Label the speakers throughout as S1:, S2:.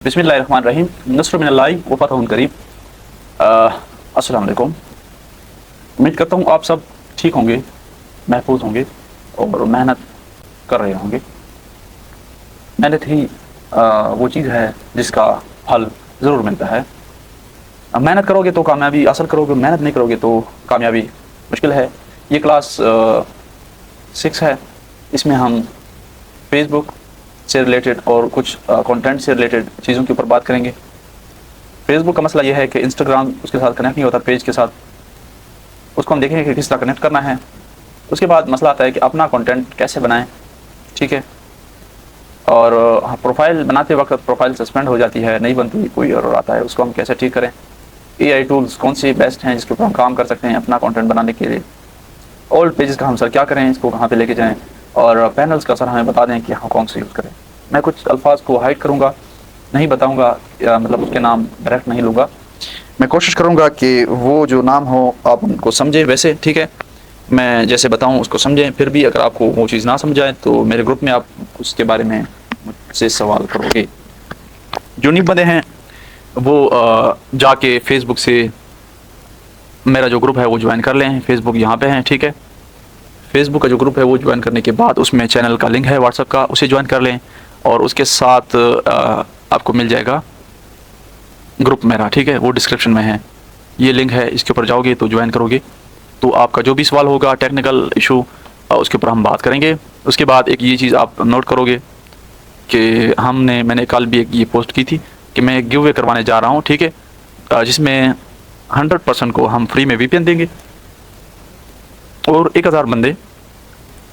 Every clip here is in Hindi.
S1: बिस्मिल्लाहिर्रहमानिर्रहीम नस्र मिनल्लाहि व फतहुन करीब। अस्सलाम वालेकुम। उम्मीद करता हूँ आप सब ठीक होंगे, महफूज होंगे और मेहनत कर रहे होंगे। मेहनत ही वो चीज़ है जिसका फल ज़रूर मिलता है। मेहनत करोगे तो कामयाबी हासिल करोगे, मेहनत नहीं करोगे तो कामयाबी मुश्किल है। ये क्लास 6 है। इसमें हम फेसबुक से रिलेटेड और कुछ कंटेंट से रिलेटेड चीज़ों के ऊपर बात करेंगे। फेसबुक का मसला यह है कि इंस्टाग्राम उसके साथ कनेक्ट नहीं होता, पेज के साथ। उसको हम देखेंगे कि किस तरह कनेक्ट करना है। उसके बाद मसला आता है कि अपना कंटेंट कैसे बनाएं, ठीक है। और प्रोफाइल बनाते वक्त प्रोफाइल सस्पेंड हो जाती है, नहीं बनती, कोई एरर आता है, उसको हम कैसे ठीक करें। AI टूल्स कौन से बेस्ट हैं जिसके ऊपर हम काम कर सकते हैं अपना कंटेंट बनाने के लिए। ओल्ड पेजेस का हम सर क्या करें, इसको कहाँ पे लेके जाएं। और पैनल्स का सर हमें बता दें कि हम कौन से यूज़ करें। मैं कुछ अल्फाज को हाइड करूँगा, नहीं बताऊँगा, मतलब उसके नाम डायरेक्ट नहीं लूँगा। मैं कोशिश करूँगा कि वो जो नाम हो आप उनको समझें वैसे, ठीक है। मैं जैसे बताऊँ उसको समझें। फिर भी अगर आपको वो चीज़ ना समझाए तो मेरे ग्रुप में आप उसके बारे में मुझसे सवाल करोगे। जो नहीं बंदे हैं वो जाके फेसबुक से मेरा जो ग्रुप है वो ज्वाइन कर लें। फेसबुक यहाँ पे है, ठीक है। फेसबुक का जो ग्रुप है वो ज्वाइन करने के बाद उसमें चैनल का लिंक है व्हाट्सएप का, उसे ज्वाइन कर लें। और उसके साथ आपको मिल जाएगा ग्रुप मेरा, ठीक है, वो डिस्क्रिप्शन में है। ये लिंक है, इसके ऊपर जाओगे तो ज्वाइन करोगे तो आपका जो भी सवाल होगा टेक्निकल इशू उसके ऊपर हम बात करेंगे। उसके बाद एक ये चीज़ आप नोट करोगे कि मैंने कल भी एक ये पोस्ट की थी कि मैं एक गिव अवे करवाने जा रहा हूँ, ठीक है, जिसमें 100% को हम फ्री में VPN देंगे और 1000 बंदे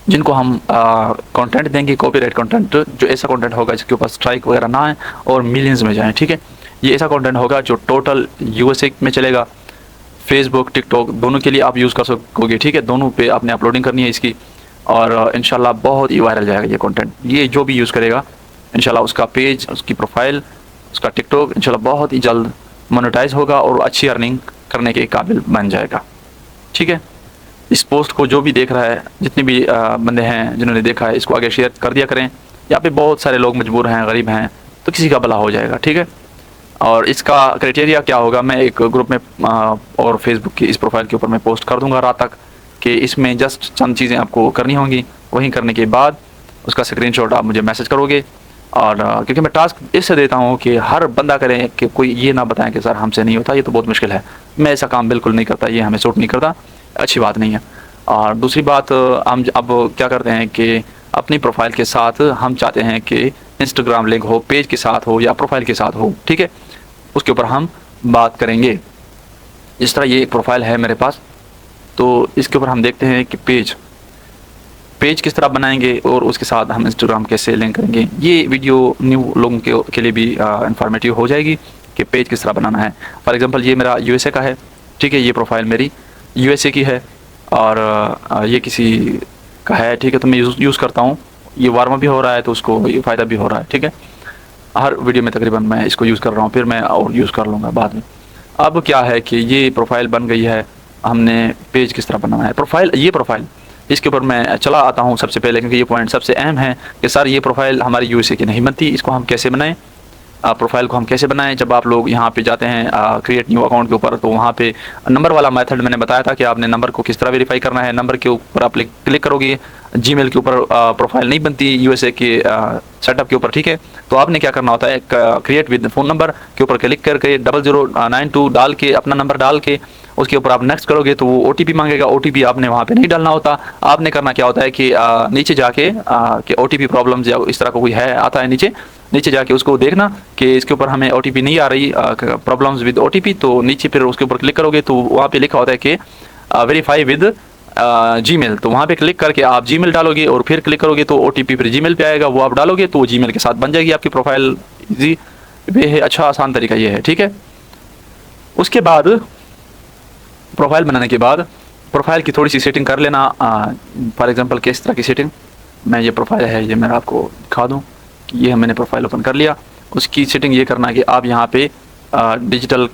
S1: जिनको हम कंटेंट देंगे, कॉपीराइट कंटेंट, जो ऐसा कंटेंट होगा जिसके ऊपर स्ट्राइक वगैरह ना आए और मिलियंस में जाएं, ठीक है। ये ऐसा कंटेंट होगा जो टोटल USA में चलेगा। फेसबुक, टिकटॉक दोनों के लिए आप यूज़ कर सकोगे, ठीक है। दोनों पे आपने अपलोडिंग करनी है इसकी और इंशाल्लाह बहुत ही वायरल जाएगा ये कंटेंट। ये जो भी यूज़ करेगा इंशाल्लाह उसका पेज, उसकी प्रोफाइल, उसका टिकटॉक इंशाल्लाह बहुत ही जल्द मोनेटाइज होगा और अच्छी अर्निंग करने के काबिल बन जाएगा, ठीक है। इस पोस्ट को जो भी देख रहा है, जितने भी बंदे हैं जिन्होंने देखा है, इसको आगे शेयर कर दिया करें। यहाँ पे बहुत सारे लोग मजबूर हैं, गरीब हैं, तो किसी का भला हो जाएगा, ठीक है। और इसका क्राइटेरिया क्या होगा, मैं एक ग्रुप में और फेसबुक की इस प्रोफाइल के ऊपर मैं पोस्ट कर दूंगा रात तक कि इसमें जस्ट चंद चीज़ें आपको करनी होंगी। वहीं करने के बाद उसका स्क्रीनशॉट आप मुझे मैसेज करोगे। और क्योंकि मैं टास्क इससे देता हूँ कि हर बंदा करे, कि कोई ये ना बताएं कि सर हमसे नहीं होता, ये तो बहुत मुश्किल है। मैं ऐसा काम बिल्कुल नहीं करता, ये हमें सूट नहीं करता, अच्छी बात नहीं है। और दूसरी बात, हम अब क्या करते हैं कि अपनी प्रोफाइल के साथ हम चाहते हैं कि इंस्टाग्राम लिंक हो, पेज के साथ हो या प्रोफाइल के साथ हो, ठीक है। उसके ऊपर हम बात करेंगे। जिस तरह ये एक प्रोफाइल है मेरे पास, तो इसके ऊपर हम देखते हैं कि पेज किस तरह बनाएंगे और उसके साथ हम इंस्टाग्राम कैसे लिंक करेंगे। ये वीडियो न्यू लोगों के लिए भी इंफॉर्मेटिव हो जाएगी कि पेज किस तरह बनाना है। फॉर एग्जांपल ये मेरा USA का है, ठीक है। ये प्रोफाइल मेरी USA की है और ये किसी का है, ठीक है। तो मैं यूज़ करता हूँ, ये वार्म अप भी हो रहा है तो उसको ये फ़ायदा भी हो रहा है, ठीक है। हर वीडियो में तकरीबन मैं इसको यूज़ कर रहा हूँ, फिर मैं और यूज़ कर लूँगा बाद में। अब क्या है कि ये प्रोफाइल बन गई है, हमने पेज किस तरह बनाना है। ये प्रोफाइल इसके ऊपर मैं चला आता हूँ सबसे पहले, क्योंकि ये पॉइंट सबसे अहम है कि सर ये प्रोफाइल हमारी USA की नहीं बनती, इसको हम कैसे बनाएं। प्रोफाइल को हम कैसे बनाएं। जब आप लोग यहाँ पे जाते हैं क्रिएट न्यू अकाउंट के ऊपर, तो वहाँ पे नंबर वाला मेथड मैंने बताया था कि आपने नंबर को किस तरह वेरीफाई करना है। नंबर के ऊपर आप क्लिक करोगे, Gmail के ऊपर प्रोफाइल नहीं बनती USA के सेटअप के ऊपर, ठीक है। तो आपने क्या करना होता है, क्रिएट विद फ़ोन नंबर के ऊपर क्लिक करके 0092 डाल के, अपना नंबर डाल के उसके ऊपर आप नेक्स्ट करोगे तो वो OTP मांगेगा। OTP आपने वहाँ पे नहीं डालना होता। आपने करना क्या होता है कि नीचे जाके कि OTP प्रॉब्लम्स या इस तरह का कोई है आता है, नीचे जाके उसको देखना कि इसके ऊपर हमें OTP नहीं आ रही, प्रॉब्लम्स विद OTP। तो नीचे फिर उसके ऊपर क्लिक करोगे तो वहाँ पे लिखा होता है कि वेरीफाई विद Gmail। तो वहाँ पे क्लिक करके आप Gmail डालोगे और फिर क्लिक करोगे तो OTP फिर Gmail पे आएगा, वो आप डालोगे तो वो Gmail के साथ बन जाएगी आपकी प्रोफाइल। ईजी वे है, अच्छा आसान तरीका ये है, ठीक है। उसके बाद प्रोफाइल बनाने के बाद प्रोफाइल की थोड़ी सी सेटिंग कर लेना। फॉर एग्जांपल किस तरह की सेटिंग, मैं ये प्रोफाइल है, ये मैं आपको दिखा दूं कि ये मैंने प्रोफाइल ओपन कर लिया। उसकी सेटिंग ये करना है कि आप यहाँ पे डिजिटल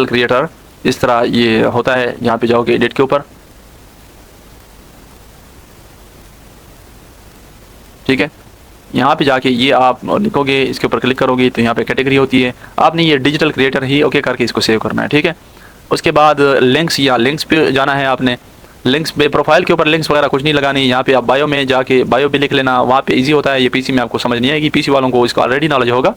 S1: क्रिएटर इस तरह ये होता है। यहाँ पे जाओगे एडिट के ऊपर, ठीक है। यहाँ पे जाके ये आप लिखोगे, इसके ऊपर क्लिक करोगे तो यहाँ पे कैटेगरी होती है। आपने ये डिजिटल क्रिएटर ही ओके करके इसको सेव करना है, ठीक है। उसके बाद लिंक्स या लिंक्स पे जाना है आपने। लिंक्स पे प्रोफाइल के ऊपर लिंक्स वगैरह कुछ नहीं लगानी। यहाँ पे आप बायो में जाके बायो पे लिख लेना, वहाँ पे इजी होता है। ये पीसी में आपको समझ नहीं आएगी, पीसी वालों को इसका ऑलरेडी नॉलेज होगा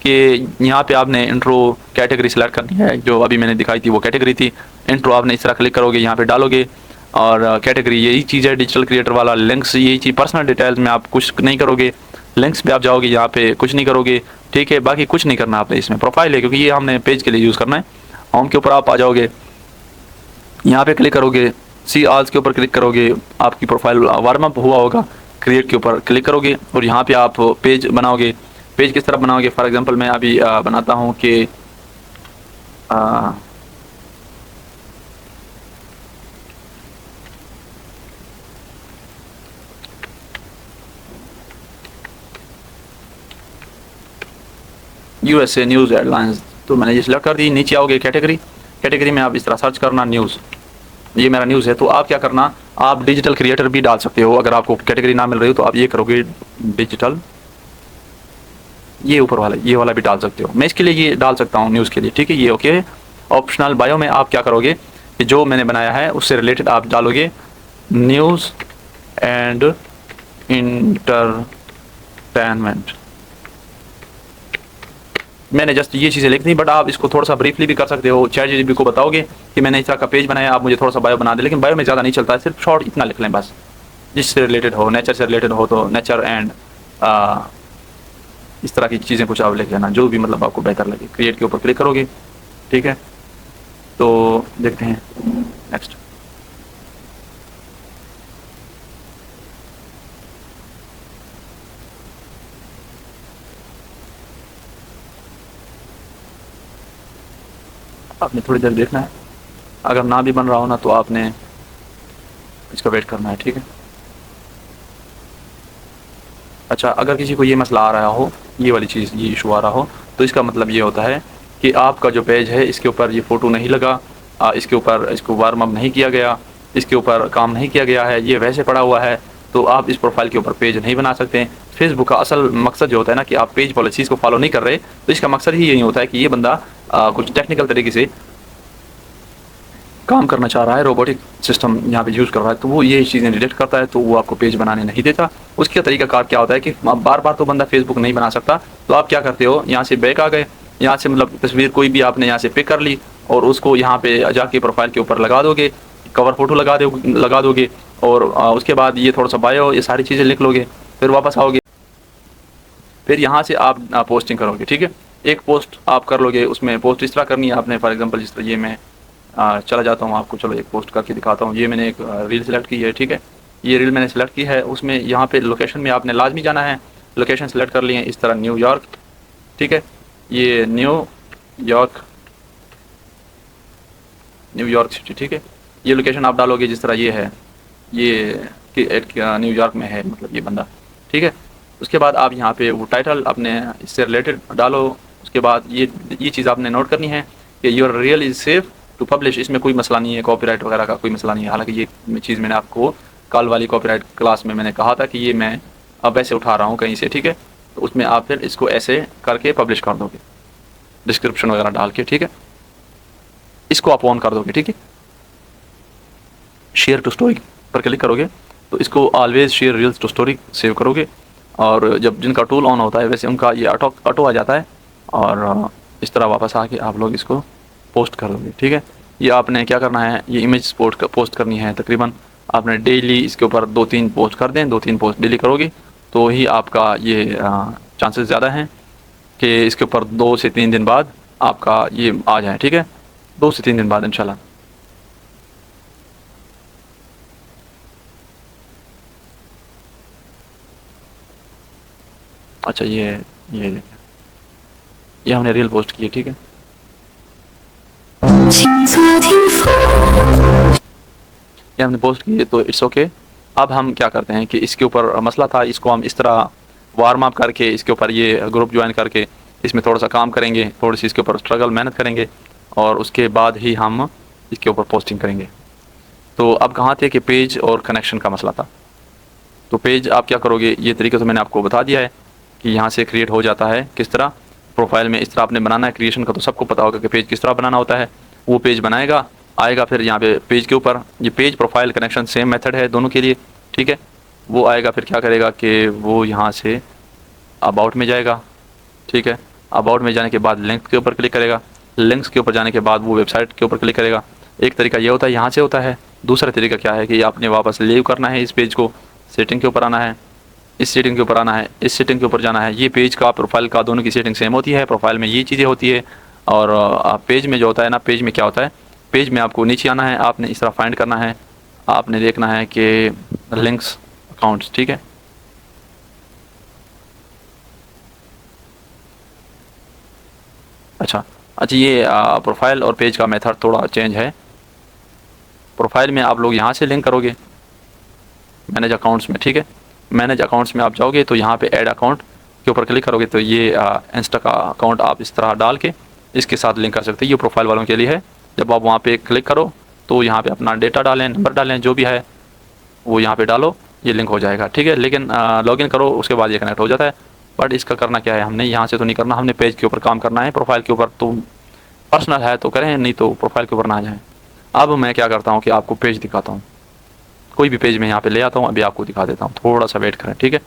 S1: कि यहाँ पे आपने इंट्रो कैटेगरी सेलेक्ट करनी है। जो अभी मैंने दिखाई थी वो कैटेगरी थी। इंट्रो आपने इस तरह क्लिक करोगे, यहाँ पे डालोगे और कैटेगरी यही चीज़ है डिजिटल क्रिएटर वाला। लिंक्स यही चीज़, पर्सनल डिटेल्स में आप कुछ नहीं करोगे। लिंक्स पे आप जाओगे, यहाँ पे कुछ नहीं करोगे, ठीक है। बाकी कुछ नहीं करना आपने इसमें। प्रोफाइल है क्योंकि ये हमने पेज के लिए यूज़ करना है। होम के ऊपर आप आ जाओगे, यहाँ पे क्लिक करोगे, सी आल्स के ऊपर क्लिक करोगे, आपकी प्रोफाइल वार्म अप हुआ होगा। क्रिएट के ऊपर क्लिक करोगे और यहाँ पे आप पेज बनाओगे। पेज किस तरह बनाओगे, फॉर एग्जांपल मैं अभी बनाता हूँ कि यूएसए न्यूज़ हेडलाइंस, तो मैंने ये सिलेक्ट कर दी। नीचे आओगे कैटेगरी, कैटेगरी में आप इस तरह सर्च करना न्यूज़। ये मेरा न्यूज़ है। तो आप क्या करना, आप डिजिटल क्रिएटर भी डाल सकते हो। अगर आपको कैटेगरी ना मिल रही हो तो आप ये करोगे डिजिटल, ये ऊपर वाला, ये वाला भी डाल सकते हो। मैं इसके लिए ये डाल सकता हूँ न्यूज़ के लिए, ठीक है। ये ओके है। ऑप्शनल बायो में आप क्या करोगे कि जो मैंने बनाया है उससे रिलेटेड आप डालोगे न्यूज़ एंड इंटरटेनमेंट। मैंने जस्ट ये चीज़ें लिख दी, बट आप इसको थोड़ा सा ब्रीफली भी कर सकते हो। ChatGPT को बताओगे कि मैंने इस तरह का पेज बनाया, आप मुझे थोड़ा सा बायो बना दे। लेकिन बायो में ज़्यादा नहीं चलता है, सिर्फ शॉर्ट इतना लिख लें बस। जिससे रिलेटेड हो, नेचर से रिलेटेड हो तो नेचर एंड इस तरह की चीज़ें कुछ आप लिख लेना, जो भी मतलब आपको बेहतर लगे। क्रिएट के ऊपर क्लिक करोगे, ठीक है। तो देखते हैं नेक्स्ट। आपने थोड़ी देर देखना है। अगर ना भी बन रहा हो ना तो आपने इसका वेट करना है, ठीक है। अच्छा, अगर किसी को ये मसला आ रहा हो, ये वाली चीज़, ये इशू आ रहा हो, तो इसका मतलब ये होता है कि आपका जो पेज है इसके ऊपर ये फ़ोटो नहीं लगा, इसके ऊपर इसको वार्म अप नहीं किया गया, इसके ऊपर काम नहीं किया गया है, ये वैसे पड़ा हुआ है, तो आप इस प्रोफाइल के ऊपर पेज नहीं बना सकते। फेसबुक का असल मकसद जो होता है ना कि आप पेज पॉलिसीज़ को फॉलो नहीं कर रहे, तो इसका मकसद ही यही होता है कि ये बंदा कुछ टेक्निकल तरीके से काम करना चाह रहा है, रोबोटिक सिस्टम यहाँ पे यूज़ कर रहा है, तो वो ये चीज़ें डिटेक्ट करता है, तो वो आपको पेज बनाने नहीं देता। उसका तरीका कार क्या होता है कि बार बार तो बंदा फेसबुक नहीं बना सकता, तो आप क्या करते हो, यहाँ से बैक आ गए, यहाँ से मतलब तस्वीर कोई भी आपने यहाँ से पिक कर ली और उसको यहाँ पे जाके प्रोफाइल के ऊपर लगा दोगे, कवर फोटो लगा दोगे और उसके बाद ये थोड़ा सा बायो, ये सारी चीज़ें लिख लोगे। फिर वापस आओगे, फिर यहाँ से आप पोस्टिंग करोगे, ठीक है। एक पोस्ट आप कर लोगे, उसमें पोस्ट इस तरह करनी है आपने, फॉर एग्जांपल जिस तरह ये मैं चला जाता हूँ आपको, चलो एक पोस्ट करके दिखाता हूँ। ये मैंने एक रील सेलेक्ट की है, ठीक है। ये रील मैंने सेलेक्ट की है, उसमें यहाँ पे लोकेशन में आपने लाजमी जाना है। लोकेशन सेलेक्ट कर लिए इस तरह न्यूयॉर्क, ठीक है। ये न्यूयॉर्क सिटी, ठीक है। ये लोकेशन आप डालोगे जिस तरह ये है, ये न्यूयॉर्क में है, मतलब ये बंदा, ठीक है। उसके बाद आप यहाँ पे वो टाइटल अपने इससे रिलेटेड डालो। उसके बाद ये चीज़ आपने नोट करनी है कि your reel is safe to publish. इसमें कोई मसला नहीं है, कॉपीराइट वगैरह का कोई मसला नहीं है। हालांकि ये चीज़ मैंने आपको कल वाली कॉपीराइट क्लास में मैंने कहा था कि ये मैं अब ऐसे उठा रहा हूँ कहीं से, ठीक है। तो उसमें आप फिर इसको ऐसे करके पब्लिश कर दोगे, डिस्क्रिप्शन वगैरह डाल के, ठीक है। इसको आप ऑन कर दोगे, ठीक है। शेयर टू स्टोरी पर क्लिक करोगे तो इसको always share reels to story save करोगे, और जब जिनका टूल ऑन होता है वैसे उनका ये ऑटो आ जाता है, और इस तरह वापस आके आप लोग इसको पोस्ट कर दोगे, ठीक है। ये आपने क्या करना है, ये इमेज पोस्ट करनी है। तकरीबन आपने डेली इसके ऊपर 2-3 पोस्ट कर दें, 2-3 पोस्ट डेली करोगे तो ही आपका ये चांसेस ज़्यादा हैं कि इसके ऊपर 2 से 3 दिन बाद आपका ये आ जाए, ठीक है। 2 से 3 दिन बाद इंशाल्लाह। अच्छा, ये हमने रील पोस्ट की है, ठीक है। ये हमने पोस्ट की है तो इट्स ओके। अब हम क्या करते हैं कि इसके ऊपर मसला था, इसको हम इस तरह वार्म अप करके इसके ऊपर ये ग्रुप ज्वाइन करके इसमें थोड़ा सा काम करेंगे, थोड़ी सी इसके ऊपर स्ट्रगल मेहनत करेंगे, और उसके बाद ही हम इसके ऊपर पोस्टिंग करेंगे। तो अब कहाँ थे कि पेज और कनेक्शन का मसला था। तो पेज आप क्या करोगे, ये तरीका तो मैंने आपको बता दिया है। कि यहाँ से क्रिएट हो जाता है। किस तरह? प्रोफाइल में इस तरह आपने बनाना है। क्रिएशन का तो सबको पता होगा कि पेज किस तरह बनाना होता है। वो पेज बनाएगा, आएगा फिर यहाँ पे पेज के ऊपर, ये page profile connection same method है दोनों के लिए, ठीक है। वो आएगा फिर क्या करेगा कि वो यहाँ से अबाउट में जाएगा, ठीक है। अबाउट में जाने के बाद लिंक के ऊपर क्लिक करेगा, लिंक्स के ऊपर जाने के बाद वो वेबसाइट के ऊपर क्लिक करेगा। एक तरीका ये होता है, यहाँ से होता है। दूसरा तरीका क्या है कि आपने वापस लीव करना है इस पेज को, सेटिंग के ऊपर आना है, इस सेटिंग के ऊपर आना है, इस सेटिंग के ऊपर जाना है। ये पेज का प्रोफाइल का दोनों की सेटिंग सेम होती है। प्रोफाइल में ये चीज़ें होती है और पेज में जो होता है ना, पेज में क्या होता है, पेज में आपको नीचे आना है, आपने इस तरह फाइंड करना है, आपने देखना है कि लिंक्स अकाउंट्स, ठीक है। अच्छा, ये प्रोफाइल और पेज का मेथड थोड़ा चेंज है। प्रोफाइल में आप लोग यहाँ से लिंक करोगे मैनेज अकाउंट्स में, ठीक है। मैनेज अकाउंट्स में आप जाओगे तो यहाँ पे ऐड अकाउंट के ऊपर क्लिक करोगे तो ये इंस्टा का अकाउंट आप इस तरह डाल के इसके साथ लिंक कर सकते हैं। ये प्रोफाइल वालों के लिए है। जब आप वहाँ पे क्लिक करो तो यहाँ पे अपना डेटा डालें, नंबर डालें, जो भी है वो यहाँ पे डालो, ये लिंक हो जाएगा, ठीक है। लेकिन लॉगिन करो उसके बाद ये कनेक्ट हो जाता है। बट इसका करना क्या है, हमने यहाँ से तो नहीं करना, हमने पेज के ऊपर काम करना है। प्रोफाइल के ऊपर तो पर्सनल है तो करें, नहीं तो प्रोफाइल के ऊपर ना आ जाए। अब मैं क्या करता हूँ कि आपको पेज दिखाता हूँ, कोई भी पेज में यहाँ पे ले आता हूँ, अभी आपको दिखा देता हूँ, थोड़ा सा वेट करें, ठीक है।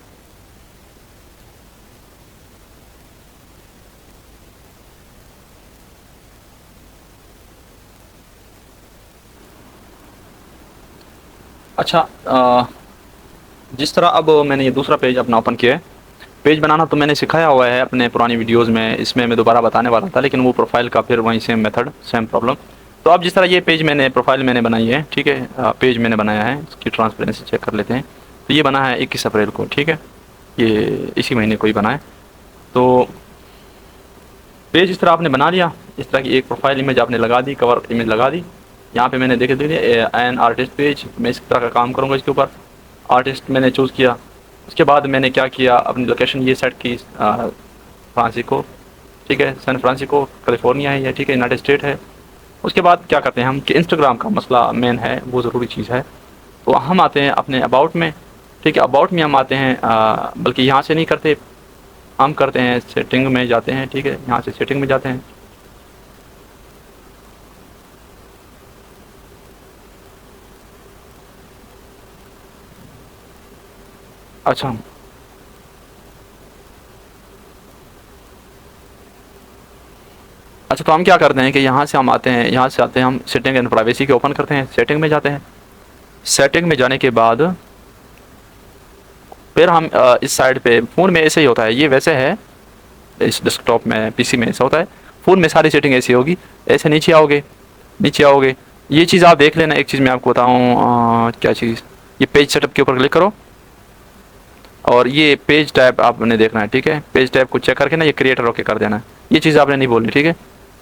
S1: अच्छा, जिस तरह अब मैंने ये दूसरा पेज अपना ओपन किया है, पेज बनाना तो मैंने सिखाया हुआ है अपने पुरानी वीडियोस में, इसमें मैं दोबारा बताने वाला था, लेकिन वो प्रोफाइल का फिर वही सेम मेथड, सेम प्रॉब्लम। तो अब जिस तरह ये पेज मैंने प्रोफाइल मैंने बनाई है, ठीक है, पेज मैंने बनाया है, इसकी ट्रांसपेरेंसी चेक कर लेते हैं। तो ये बना है 21 अप्रैल को, ठीक है, ये इसी महीने को ही बना है। तो पेज इस तरह आपने बना लिया, इस तरह की एक प्रोफाइल इमेज आपने लगा दी, कवर इमेज लगा दी। यहाँ पे मैंने देख दिया एन आर्टिस्ट पेज, मैं इस तरह का काम करूँगा। इसके ऊपर आर्टिस्ट मैंने चूज़ किया। उसके बाद मैंने क्या किया, अपनी लोकेशन ये सेट की फ्रांसिस्को, ठीक है, सैन फ्रांसिस्को कैलिफोर्निया है ये, ठीक है, यूनाइटेड स्टेट है। उसके बाद क्या करते हैं हम कि इंस्टाग्राम का मसला मेन है, वो ज़रूरी चीज़ है। तो हम आते हैं अपने अबाउट में, ठीक है, अबाउट में हम आते हैं, बल्कि यहाँ से नहीं करते, हम करते हैं सेटिंग में जाते हैं, ठीक है, यहाँ से सेटिंग में जाते हैं। अच्छा, अच्छा, तो हम क्या करते हैं कि यहाँ से हम आते हैं, यहाँ से आते हैं हम सेटिंग एंड प्राइवेसी के ओपन करते हैं, सेटिंग में जाते हैं। सेटिंग में जाने के बाद फिर हम इस साइड पे, फ़ोन में ऐसे ही होता है, ये वैसे है, इस डेस्कटॉप में पीसी में ऐसा होता है, फ़ोन में सारी सेटिंग ऐसी होगी। ऐसे नीचे आओगे, नीचे आओगे, ये चीज़ आप देख लेना। एक चीज़ मैं आपको बताऊँ, क्या चीज़, ये पेज सेटअप के ऊपर क्लिक करो और ये पेज टैब आपने देखना है, ठीक है। पेज टैब को चेक करके ना ये क्रिएटर ओके कर देना है, ये चीज़ आपने नहीं बोलनी, ठीक है,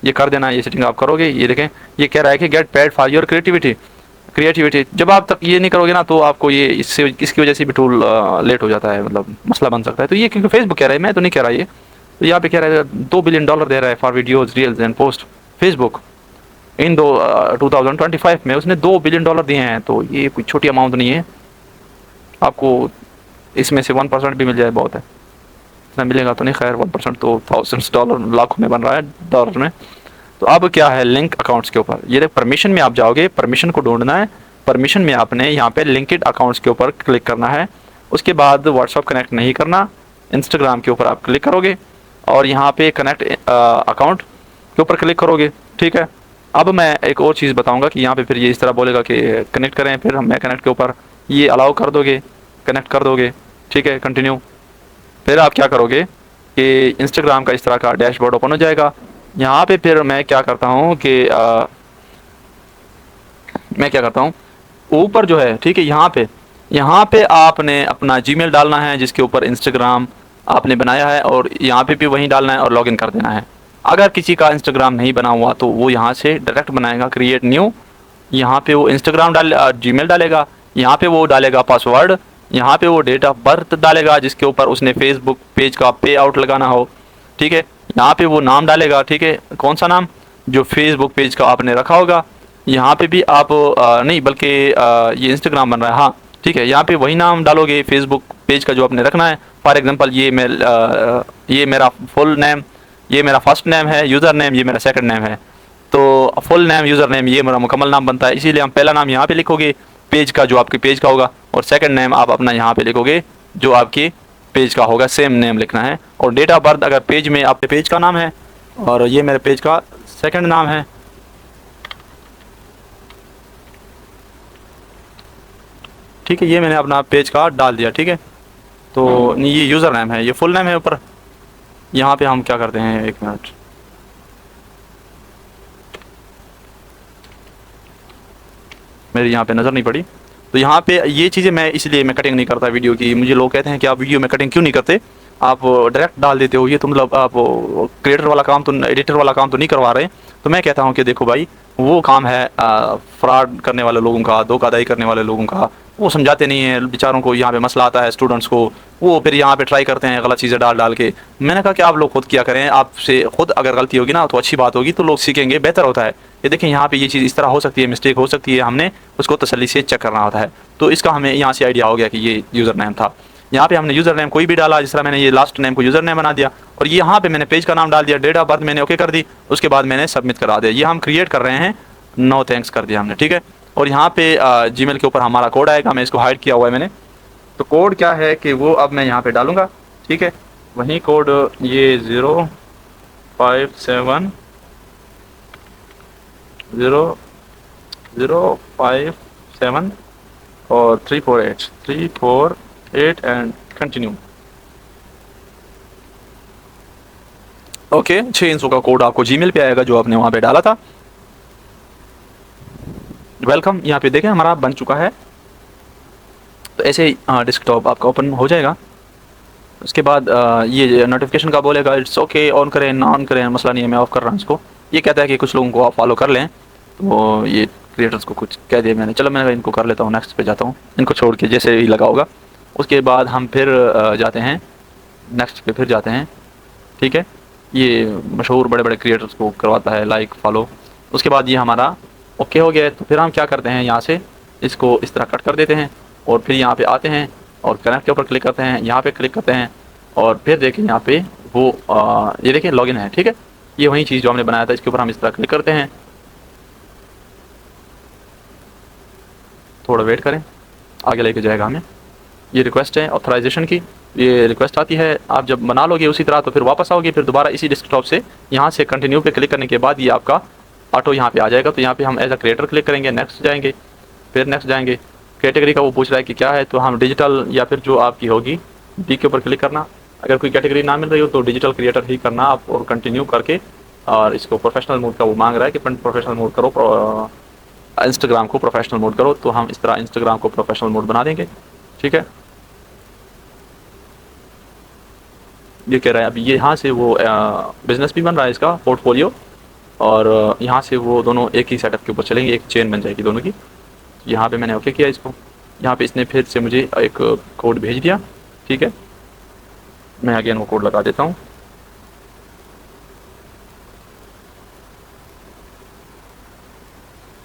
S1: ये कर देना। ये सेटिंग आप करोगे, ये देखें ये कह रहा है कि get paid for your creativity. जब आप तक ये नहीं करोगे ना तो आपको ये इससे इसकी वजह से भी टूल लेट हो जाता है, मतलब मसला बन सकता है। तो ये क्योंकि फेसबुक कह रहा है, मैं तो नहीं कह रहा ये, तो यहाँ पे कह रहा है $2 बिलियन दे रहा है for videos reels and post Facebook in 2025 में उसने $2 बिलियन दिए हैं। तो ये कोई छोटी अमाउंट नहीं है, आपको इसमें से 1% भी मिल जाए बहुत है, इतना मिलेगा तो नहीं, खैर 1% तो $1000 लाखों में बन रहा है, डॉलर में। तो अब क्या है, लिंक अकाउंट्स के ऊपर, ये परमिशन में आप जाओगे, परमिशन को ढूंढना है। परमिशन में आपने यहाँ पे लिंक्ड अकाउंट्स के ऊपर क्लिक करना है। उसके बाद व्हाट्सअप कनेक्ट नहीं करना, इंस्टाग्राम के ऊपर आप क्लिक करोगे और यहाँ पे कनेक्ट अकाउंट के ऊपर क्लिक करोगे, ठीक है। अब मैं एक और चीज़ बताऊँगा कि यहाँ पे फिर ये इस तरह बोलेगा कि कनेक्ट करें, फिर मैं कनेक्ट के ऊपर ये अलाउ कर दोगे, कनेक्ट कर दोगे, ठीक है, कंटिन्यू। फिर आप क्या करोगे कि इंस्टाग्राम का इस तरह का डैशबोर्ड ओपन हो जाएगा। यहाँ पे फिर मैं क्या करता हूँ कि मैं क्या करता हूँ, ऊपर जो है, ठीक है, यहाँ पे आपने अपना जीमेल डालना है जिसके ऊपर इंस्टाग्राम आपने बनाया है, और यहाँ पे भी वहीं डालना है और लॉगिन कर देना है। अगर किसी का इंस्टाग्राम नहीं बना हुआ तो वो यहाँ से डायरेक्ट बनाएगा क्रिएट न्यू, यहाँ पे वो इंस्टाग्राम जीमेल डालेगा, यहाँ पे वो डालेगा पासवर्ड, यहाँ पे वो डेट ऑफ बर्थ डालेगा जिसके ऊपर उसने फेसबुक पेज का पे आउट लगाना हो, ठीक है। यहाँ पे वो नाम डालेगा, ठीक है, कौन सा नाम, जो फेसबुक पेज का आपने रखा होगा। यहाँ पे भी आप नहीं बल्कि ये इंस्टाग्राम बन रहा है, हाँ ठीक है, यहाँ पे वही नाम डालोगे फेसबुक पेज का जो आपने रखना है। फॉर एग्जांपल ये मेरा फुल नेम, ये मेरा फर्स्ट नेम है, यूज़र नेम ये मेरा सेकंड नेम है। तो फुल नेम, यूज़र नेम ये मेरा मुकम्मल नाम बनता है, इसीलिए हम पहला नाम यहाँ पे लिखोगे पेज का जो आपके पेज का होगा, और सेकंड नेम आप अपना यहाँ पे लिखोगे जो आपके पेज का होगा, सेम नेम लिखना है। और डेट ऑफ बर्थ अगर पेज में आपके पेज का नाम है और ये मेरे पेज का सेकंड नाम है, ठीक है, ये मैंने अपना पेज का डाल दिया, ठीक है। तो ये यूज़र नेम है, ये फुल नेम है ऊपर। यहाँ पे हम क्या करते हैं, एक मिनट, मेरी यहाँ पे नज़र नहीं पड़ी। तो यहाँ पे ये चीज़ें मैं इसलिए मैं कटिंग नहीं करता वीडियो की। मुझे लोग कहते हैं कि आप वीडियो में कटिंग क्यों नहीं करते, आप डायरेक्ट डाल देते हो, ये तो मतलब आप क्रिएटर वाला काम तो, एडिटर वाला काम तो नहीं करवा रहे। तो मैं कहता हूँ कि देखो भाई, वो काम है फ्रॉड करने वाले लोगों का, धोखाधड़ी करने वाले लोगों का। वो समझाते नहीं है बेचारों को, यहाँ पे मसला आता है स्टूडेंट्स को, वो फिर यहाँ पे ट्राई करते हैं गलत चीज़ें डाल डाल के। मैंने कहा कि आप लोग खुद किया करें, आपसे खुद अगर गलती होगी ना तो अच्छी बात होगी, तो लोग सीखेंगे, बेहतर होता है। ये देखें यहाँ पे ये चीज़ इस तरह हो सकती है, मिस्टेक हो सकती है, हमने उसको तसल्ली से चेक करना होता है। तो इसका हमें यहाँ से आइडिया हो गया कि ये यूज़र नेम था। यहाँ पे हमने यूज़र नेम कोई भी डाला, जिस तरह मैंने ये लास्ट नेम को यूज़र नेम बना दिया, और ये यहाँ पे मैंने पेज का नाम डाल दिया, डेट ऑफ बर्थ मैंने ओके कर दी, उसके बाद मैंने सबमिट करा दिया। ये हम क्रिएट कर रहे हैं, नो थैंक्स कर दिया हमने, ठीक है। और यहाँ पे जीमेल के ऊपर हमारा कोड आएगा, मैं इसको हाइड किया हुआ है मैंने। तो कोड क्या है कि वो अब मैं यहाँ पे डालूँगा, ठीक है। वही कोड ये 057 और 348 एंड कंटिन्यू। ओके, 6 इंचों का कोड आपको जीमेल पे आएगा जो आपने वहाँ पे डाला था। वेलकम, यहाँ पे देखें हमारा बन चुका है। तो ऐसे ही डेस्कटॉप आपका ओपन हो जाएगा। उसके बाद ये नोटिफिकेशन का बोलेगा, इट्स ओके, ऑन करें ना ऑन करें मसला नहीं है, मैं ऑफ कर रहा हूँ इसको। ये कहता है कि कुछ लोगों को आप फॉलो कर लें, तो ये क्रिएटर्स को कुछ कह दिया मैंने, चलो मैं इनको कर लेता हूँ, नेक्स्ट पे जाता हूँ, इनको छोड़ के जैसे ही लगा होगा। उसके बाद हम फिर जाते हैं नेक्स्ट पे, फिर जाते हैं, ठीक है। ये मशहूर बड़े बड़े क्रिएटर्स को करवाता है लाइक फॉलो। उसके बाद ये हमारा ओके हो गया। तो फिर हम क्या करते हैं, यहाँ से इसको इस तरह कट कर देते हैं, और फिर यहाँ पे आते हैं और कनेक्ट के ऊपर क्लिक करते हैं, यहाँ पे क्लिक करते हैं, और फिर देखें यहाँ पे वो ये देखें लॉगिन है, ठीक है। ये वही चीज़ जो हमने बनाया था, इसके ऊपर हम इस तरह क्लिक करते हैं, थोड़ा वेट करें, आगे लेके जाएगा हमें। ये रिक्वेस्ट है ऑथराइजेशन की, ये रिक्वेस्ट आती है, आप जब बना लोगे उसी तरह तो फिर वापस आओगे, फिर दोबारा इसी डेस्कटॉप से यहाँ से कंटिन्यू पे क्लिक करने के बाद ये आपका ऑटो यहाँ पे आ जाएगा। तो यहाँ पे हम एज अ क्रिएटर क्लिक करेंगे, नेक्स्ट जाएंगे, फिर नेक्स्ट जाएंगे। कैटेगरी का वो पूछ रहा है कि क्या है, तो हम डिजिटल या फिर जो आपकी होगी डी के ऊपर क्लिक करना। अगर कोई कैटेगरी ना मिल रही हो तो डिजिटल क्रिएटर ही करना आप, और कंटिन्यू करके, और इसको प्रोफेशनल मोड का वो मांग रहा है कि प्रोफेशनल मोड करो, इंस्टाग्राम को प्रोफेशनल मोड करो। तो हम इस तरह इंस्टाग्राम को प्रोफेशनल मोड बना देंगे, ठीक है। ये कह रहा है अभी ये यहाँ से वो बिज़नेस भी बन रहा है इसका पोर्टफोलियो, और यहाँ से वो दोनों एक ही सेटअप के ऊपर चलेंगे, एक चेन बन जाएगी दोनों की। यहाँ पे मैंने ओके किया इसको, यहाँ पे इसने फिर से मुझे एक कोड भेज दिया, ठीक है। मैं अगेन वो कोड लगा देता हूँ।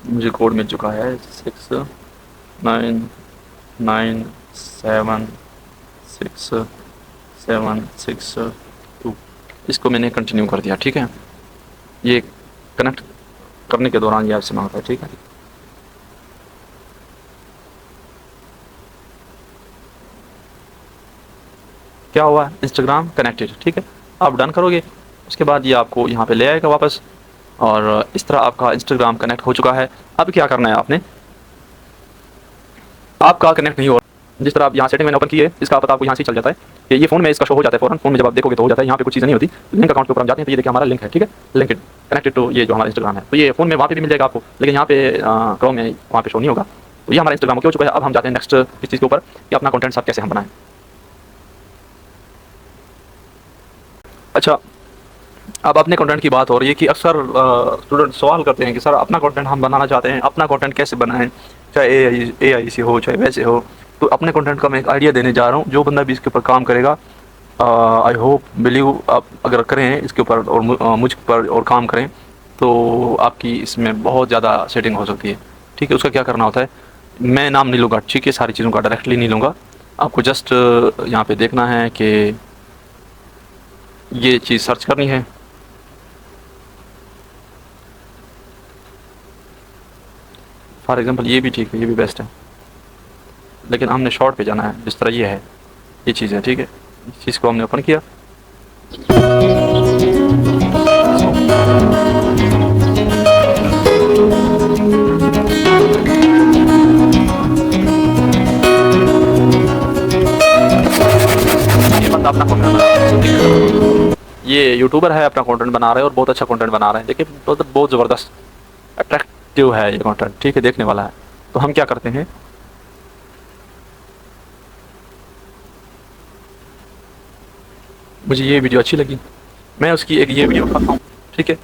S1: मुझे कोड मिल चुका है 69976762। इसको मैंने कंटिन्यू कर दिया, ठीक है। ये कनेक्ट करने के दौरान ये आपसे मांगता है, ठीक है। क्या हुआ, इंस्टाग्राम कनेक्टेड, ठीक है। आप डन करोगे, उसके बाद ये आपको यहाँ पे ले आएगा वापस, और इस तरह आपका इंस्टाग्राम कनेक्ट हो चुका है। अब क्या करना है आपने, आपका कनेक्ट नहीं हो रहा, जिस तरह आप यहाँ सेटिंग मैंने ओपन की है, इसका पता आपको यहाँ से चल जाता है कि ये फ़ोन में इसका शो हो जाता है फ़ौरन, फ़ोन में जब आप देखोगे तो हो जाता है। यहाँ पे कुछ चीज़ नहीं होती, लिंक अकाउंट के ऊपर हम जाते हैं तो ये देखिए हमारा लिंक है, ठीक है, लिंक्ड कनेक्टेड टू ये जो हमारा इंस्टाग्राम है। तो ये फ़ोन में वहाँ पे भी मिल जाएगा आपको, लेकिन यहाँ पे क्रोम में वहाँ पे शो नहीं होगा। तो ये हमारा इंस्टाग्राम हो चुका है। अब हम जाते हैं नेक्स्ट इस चीज़ के ऊपर कि अपना कंटेंट सब कैसे हम बनाएं। अच्छा, अब अपने कंटेंट की बात हो रही है कि अक्सर स्टूडेंट सवाल करते हैं कि सर अपना कंटेंट हम बनाना चाहते हैं, अपना कंटेंट कैसे बनाएं, चाहे AI से हो चाहे वैसे हो। तो अपने कंटेंट का मैं एक आइडिया देने जा रहा हूँ, जो बंदा भी इसके ऊपर काम करेगा, आई होप बिलीव आप अगर करें इसके ऊपर और मुझ पर और काम करें तो आपकी इसमें बहुत ज़्यादा सेटिंग हो सकती है, ठीक है। उसका क्या करना होता है, मैं नाम नहीं लूँगा, ठीक है, सारी चीज़ों का डायरेक्टली नहीं लूँगा। आपको जस्ट यहाँ पे देखना है कि ये चीज़ सर्च करनी है। फॉर एग्जांपल ये भी ठीक है, ये भी बेस्ट है, लेकिन हमने शॉर्ट पे जाना है। जिस तरह ये है, ये चीज़ है, ठीक है। इस चीज़ को हमने ओपन किया, ये बंदा अपना कंटेंट बना रहा है, ये यूट्यूबर है, अपना कंटेंट बना रहे हैं और बहुत अच्छा कंटेंट बना रहे हैं। देखिए बहुत ज़बरदस्त अट्रैक्टिव है ये कंटेंट, ठीक है, देखने वाला है। तो हम क्या करते हैं, मुझे ये वीडियो अच्छी लगी, मैं उसकी एक ये वीडियो उठाता हूँ, ठीक है।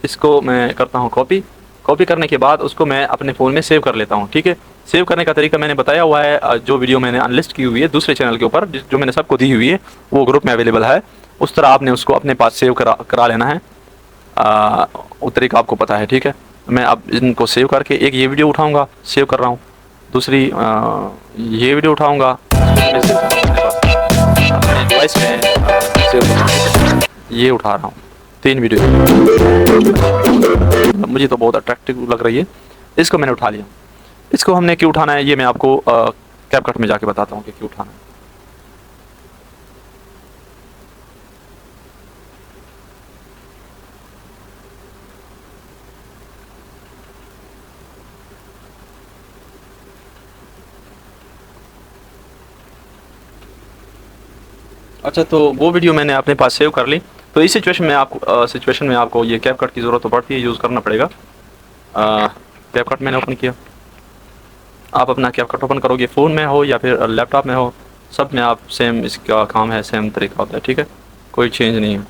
S1: इसको मैं करता हूँ कॉपी। कॉपी करने के बाद उसको मैं अपने फ़ोन में सेव कर लेता हूँ, ठीक है। सेव करने का तरीका मैंने बताया हुआ है, जो वीडियो मैंने अनलिस्ट की हुई है दूसरे चैनल के ऊपर, जो मैंने सबको दी हुई है, वो ग्रुप में अवेलेबल है। उस तरह आपने उसको अपने पास सेव करा लेना है। वो तरीका आपको पता है, ठीक है। मैं अब इनको सेव करके एक ये वीडियो उठाऊँगा, सेव कर रहा हूँ। दूसरी ये वीडियो उठाऊँगा, अपने डिवाइस में सेव ये उठा रहा हूँ। 3 वीडियो मुझे तो बहुत अट्रैक्टिव लग रही है, इसको मैंने उठा लिया। इसको हमने क्यों उठाना है ये मैं आपको कैपकट में जाके बताता हूँ कि क्यों उठाना है। अच्छा, तो वो वीडियो मैंने अपने पास सेव कर ली। तो इस सिचुएशन में आपको ये कैपकट की ज़रूरत तो पड़ती है, यूज़ करना पड़ेगा। कैपकट मैंने ओपन किया, आप अपना कैपकट ओपन करोगे, फ़ोन में हो या फिर लैपटॉप में हो, सब में आप सेम इसका काम है, सेम तरीका होता है, ठीक है, कोई चेंज नहीं है।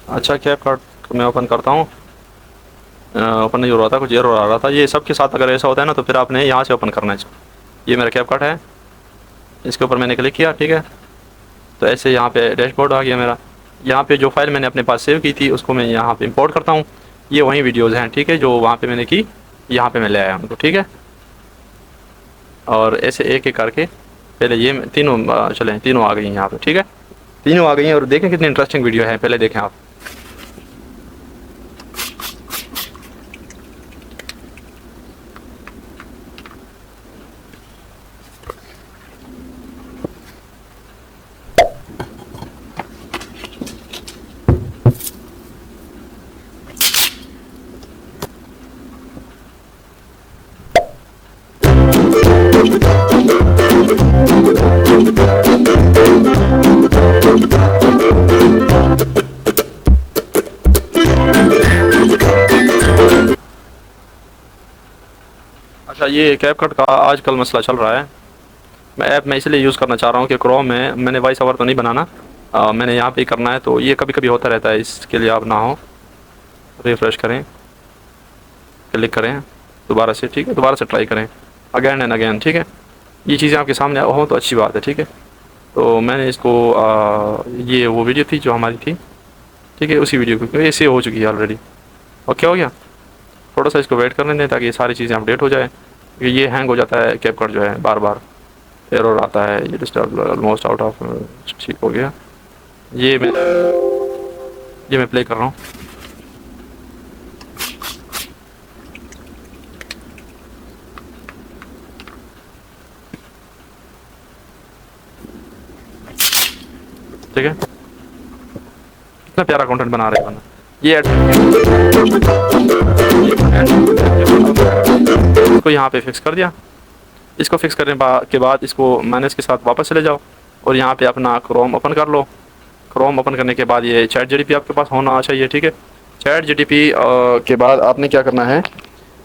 S1: अच्छा, कैपकट मैं ओपन करता हूँ। ओपन नहीं हो रहा था, कुछ एरर आ रहा था। ये सबके साथ अगर ऐसा होता है ना, तो फिर आपने यहाँ से ओपन करना है इसको। ये मेरा कैपकट है, इसके ऊपर मैंने क्लिक किया, ठीक है। तो ऐसे यहाँ पे डैशबोर्ड आ गया मेरा। यहाँ पे जो फाइल मैंने अपने पास सेव की थी उसको मैं यहाँ पे इंपोर्ट करता हूँ। ये वही वीडियोज़ हैं, ठीक है, जो वहाँ पे मैंने की, यहाँ पे मैं ले आया उनको, ठीक है। और ऐसे एक एक करके पहले ये तीनों चलें, तीनों आ गई हैं यहाँ पे, ठीक है। तीनों आ गई हैं और देखें कितनी इंटरेस्टिंग वीडियो है, पहले देखें आप। अच्छा, ये कैपकट का आजकल मसला चल रहा है। मैं इसलिए यूज़ करना चाह रहा हूँ कि क्रोम में मैंने वॉइस ओवर तो नहीं बनाना, मैंने यहाँ पे ही करना है, तो ये कभी कभी होता रहता है, इसके लिए आप ना हो। रिफ़्रेश करें, क्लिक करें दोबारा से, ठीक है, दोबारा से ट्राई करें, अगेन एंड अगेन, ठीक है। ये चीज़ें आपके सामने हो तो अच्छी बात है, ठीक है। तो मैंने इसको ये वो वीडियो थी जो हमारी थी, ठीक है, उसी वीडियो को, ये सेव हो चुकी है ऑलरेडी। ओके, हो गया। थोड़ा सा इसको वेट करने दें ताकि ये सारी चीज़ें अपडेट हो जाए, क्योंकि ये हैंग हो जाता है कैपकट जो है, बार बार एरर आता है। ये डिस्टर्ब ऑलमोस्ट आउट ऑफ, ठीक हो गया। ये मैं प्ले कर रहा हूँ। ठीक है, कितना प्यारा कंटेंट बना रहे हैं बंदा। ये इसको यहाँ पे फिक्स कर दिया। इसको फिक्स करने के बाद इसको मैनेज के साथ वापस चले जाओ और यहाँ पे अपना क्रोम ओपन कर लो। क्रोम ओपन करने के बाद ये चैट जीटीपी आपके पास होना चाहिए, ठीक है। चैट जीटीपी के बाद आपने क्या करना है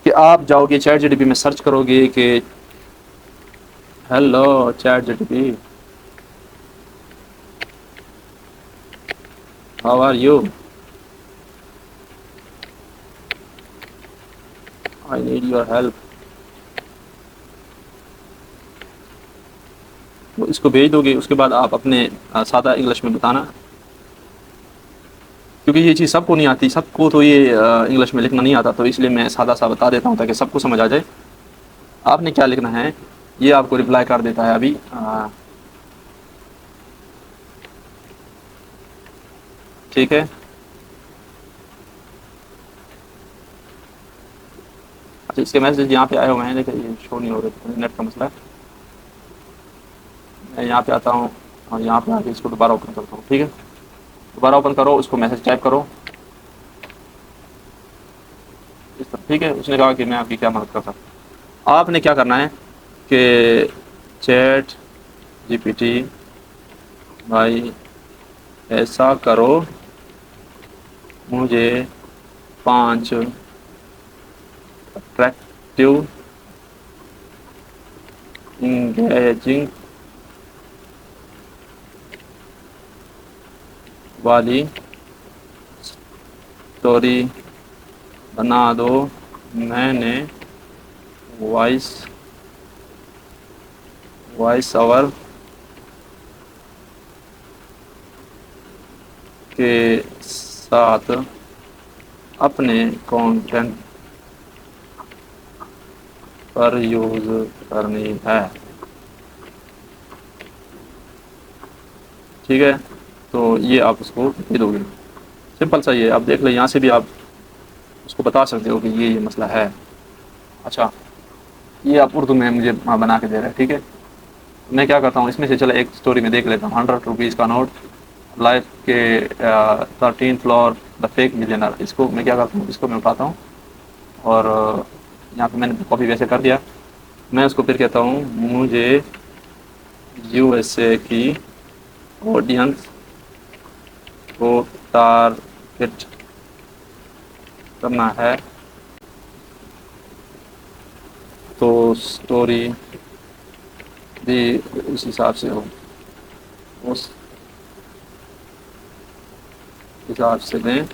S1: कि आप जाओगे चैट जीटीपी में सर्च करोगे कि हेलो चैट जीटीपी, how are you? I need your help. तो इसको भेज दोगे, उसके बाद आप अपने सादा इंग्लिश में बताना, क्योंकि ये चीज़ सबको नहीं आती, सबको तो ये इंग्लिश में लिखना नहीं आता, तो इसलिए मैं सादा सा बता देता हूँ ताकि सबको समझ आ जाए। आपने क्या लिखना है, ये आपको रिप्लाई कर देता है अभी। ठीक है, अच्छा इसके मैसेज यहाँ पे आए हुए हैं, लेकिन ये शो नहीं हो रहे, नेट का मसला है। मैं यहाँ पे आता हूँ और यहाँ पे आके इसको दोबारा ओपन करता हूँ। ठीक है, दोबारा ओपन करो, उसको मैसेज टाइप करो इस तरह। ठीक है, उसने कहा कि मैं आपकी क्या मदद कर सकता हूँ। आपने क्या करना है कि चैट जीपीटी भाई ऐसा करो, मुझे 5 अट्रैक्टिव इंगेजिंग वाली स्टोरी बना दो। मैंने वॉइस ओवर के साथ अपने कंटेंट पर यूज़ करनी है। ठीक है, तो ये आप उसको दे दोगे, सिंपल सा ये आप देख लें, यहाँ से भी आप उसको बता सकते हो कि ये मसला है। अच्छा, ये आप उर्दू में मुझे बना के दे रहे हैं। ठीक है, मैं क्या करता हूँ, इसमें से चलो एक स्टोरी में देख लेता हूँ। 100 रुपीज़ का नोट, लाइफ के 13th floor, the fake millionaire. इसको मैं क्या करता हूँ, इसको मैं उठाता हूँ और यहाँ पे मैंने कॉपी वैसे कर दिया। मैं उसको फिर कहता हूँ, मुझे यूएसए की ऑडियंस को टारगेट करना है, तो स्टोरी भी उस हिसाब से हो, उस हिसाब से दें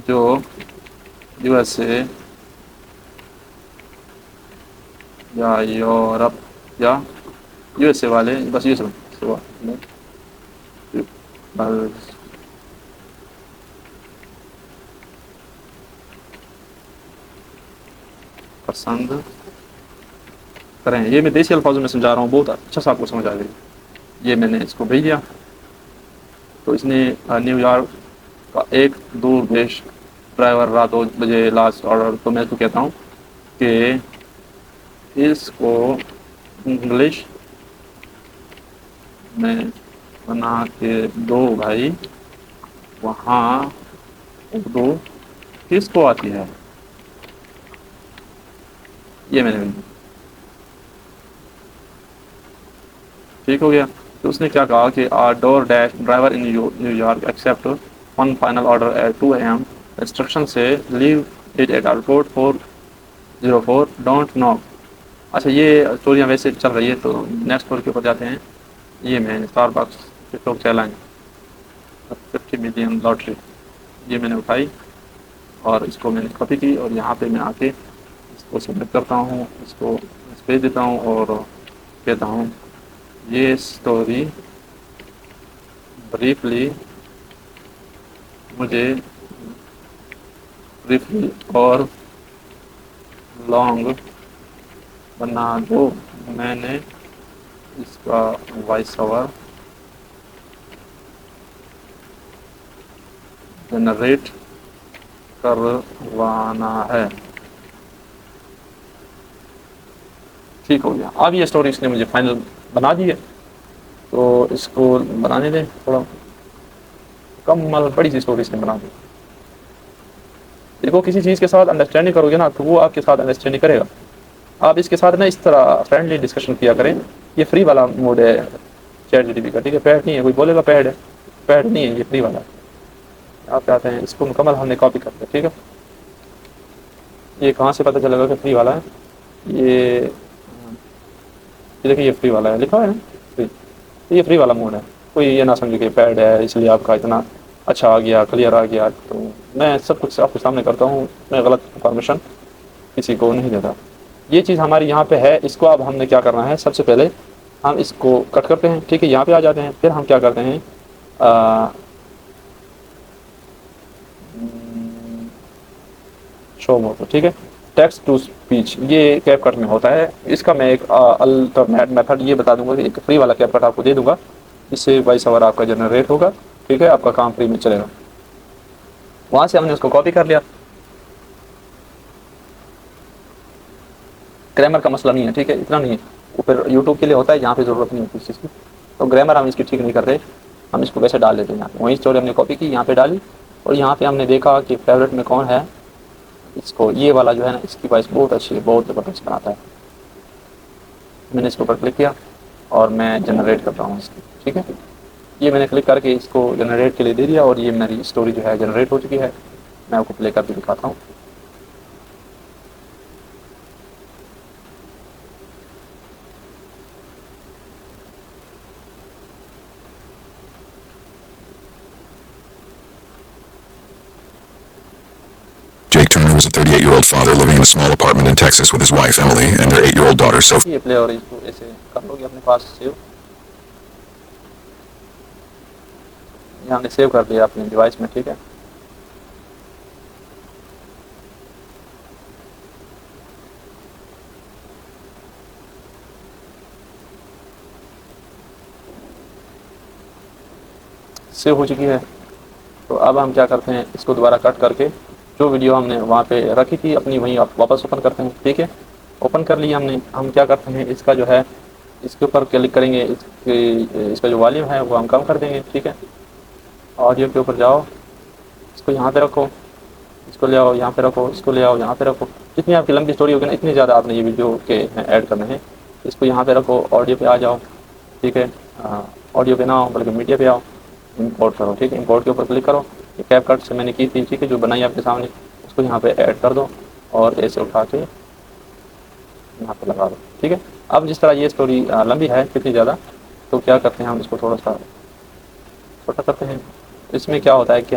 S1: जो यूएसए या यूरोप या यूएसए वाले, बस ये सब पसंद करें। ये मैं देसी अल्फाजों में समझा रहा हूँ, बहुत अच्छा सा आपको समझ आ जाएगी। ये मैंने इसको भेज दिया, तो इसने न्यूयॉर्क का एक दूर देश ड्राइवर रात 2 बजे लास्ट ऑर्डर। तो मैं इसको कहता हूँ कि इसको इंग्लिश में बना के दो भाई, वहाँ उर्दू किसको आती है। ये मैंने, ठीक हो गया। तो उसने क्या कहा कि DoorDash driver in New York accept one final order at 2 AM, instruction से leave it at airport 404, don't knock. अच्छा, ये स्टोरियाँ वैसे चल रही है, तो नेक्स्ट स्टोरी के ऊपर जाते हैं। ये मैं Starbucks TikTok challenge 50 million lottery, ये मैंने उठाई और इसको मैंने कॉपी की और यहाँ पे मैं आके इसको सबमिट करता हूँ, इसको भेज देता हूँ और कहता हूँ ये स्टोरी ब्रीफली मुझे ब्रीफली और लॉन्ग बना दो। मैंने इसका वॉइस ओवर जनरेट करवाना है। ठीक हो गया। अब ये स्टोरी इसने मुझे फाइनल बना दी है, तो इसको बनाने दें थोड़ा कमल, बड़ी सी स्टोरी इसने बना दी। देखो, किसी चीज़ के साथ अंडरस्टैंडिंग करोगे ना, तो वो आपके साथ अंडरस्टैंडिंग करेगा। आप इसके साथ ना इस तरह फ्रेंडली डिस्कशन किया करें। ये फ्री वाला मोड है चैट जीटीपी का, ठीक है, पेड नहीं है। कोई बोलेगा पेड है, पेड नहीं है, ये फ्री वाला है। आप चाहते हैं इसको मुकम्मल हमने कॉपी कर दिया। ठीक है, ये कहाँ से पता चलेगा कि फ्री वाला है? ये ये देखिए ये फ्री वाला है, लिखा है ना फ्री, ये फ्री वाला मोड है। कोई ये ना समझे कि पेड है इसलिए आपका इतना अच्छा आ गया, क्लियर आ गया। तो मैं सब कुछ आपके सामने करता हूँ, मैं गलत इन्फॉर्मेशन किसी को नहीं देता। ये चीज़ हमारी यहाँ पे है, इसको अब हमने क्या करना है, सबसे पहले हम इसको कट करते हैं, ठीक है, यहाँ पे आ जाते हैं। फिर हम क्या करते हैं, शो मोड, ठीक है, टेक्स्ट टू स्पीच, ये कैपकट में होता है। इसका मैं एक अल्टरनेट मेथड ये बता दूंगा कि एक फ्री वाला कैपकट आपको दे दूंगा, इससे वॉइस ओवर आपका जनरेट होगा, ठीक है, आपका काम फ्री में चलेगा। वहाँ से हमने उसको कॉपी कर लिया। ग्रामर का मसला नहीं है, ठीक है, इतना नहीं है, वो फिर यूट्यूब के लिए होता है, यहाँ पे ज़रूरत नहीं होती इस चीज़ की। तो ग्रामर हम इसकी ठीक नहीं कर रहे, हम इसको वैसे डाल लेते हैं। यहाँ पे वही स्टोरी हमने कॉपी की, यहाँ पे डाली, और यहाँ पे हमने देखा कि फेवरेट में कौन है, इसको ये वाला जो है ना, इसकी वॉइस बहुत अच्छी है, बहुत ज़बरदस्त बनाता है। मैंने इसके ऊपर क्लिक किया और मैं जनरेट कर रहा हूँ इसकी, ठीक है, ये मैंने क्लिक करके इसको जनरेट के लिए दे दिया, और ये मेरी स्टोरी जो है जनरेट हो चुकी है। मैं आपको प्ले करके दिखाता हूँ।
S2: Jake Turner was a 38-year-old father living in a small apartment in Texas with his wife, Emily, and their 8-year-old daughter, Sophie.
S1: ये प्ले और इसको ऐसे कर लोगे अपने पास सेव, ये हमने सेव कर दिया अपने डिवाइस में, ठीक है। सेव हो चुकी है। तो अब हम क्या करते हैं, इसको दोबारा कट करके जो वीडियो हमने वहाँ पे रखी थी अपनी, वहीं आप वापस ओपन करते हैं, ठीक है। ओपन कर लिया हमने। हम क्या करते हैं, इसका जो है, इसके ऊपर क्लिक करेंगे, इसका जो वॉल्यूम है वो हम कम कर देंगे, ठीक है। ऑडियो के ऊपर जाओ, इसको यहाँ पे रखो, इसको ले आओ यहाँ पे रखो, इसको ले आओ यहाँ पे रखो। जितनी आपकी लंबी स्टोरी होगी ना, इतनी ज़्यादा आपने ये वीडियो के ऐड करने हैं। इसको यहाँ पे रखो, ऑडियो पे आ जाओ, ठीक है, ऑडियो पे ना आओ बल्कि मीडिया पे आओ, इंपोर्ट करो, ठीक है, इंपोर्ट के ऊपर क्लिक करो। ये कैपकट से मैंने की थी, ठीक है, जो बनाई आपके सामने, उसको यहाँ पे ऐड कर दो और ऐसे उठा के यहाँ पे लगा दो, ठीक है। अब जिस तरह ये स्टोरी लंबी है कितनी ज़्यादा, तो क्या करते हैं, हम इसको थोड़ा सा छोटा करते हैं। इसमें क्या होता है कि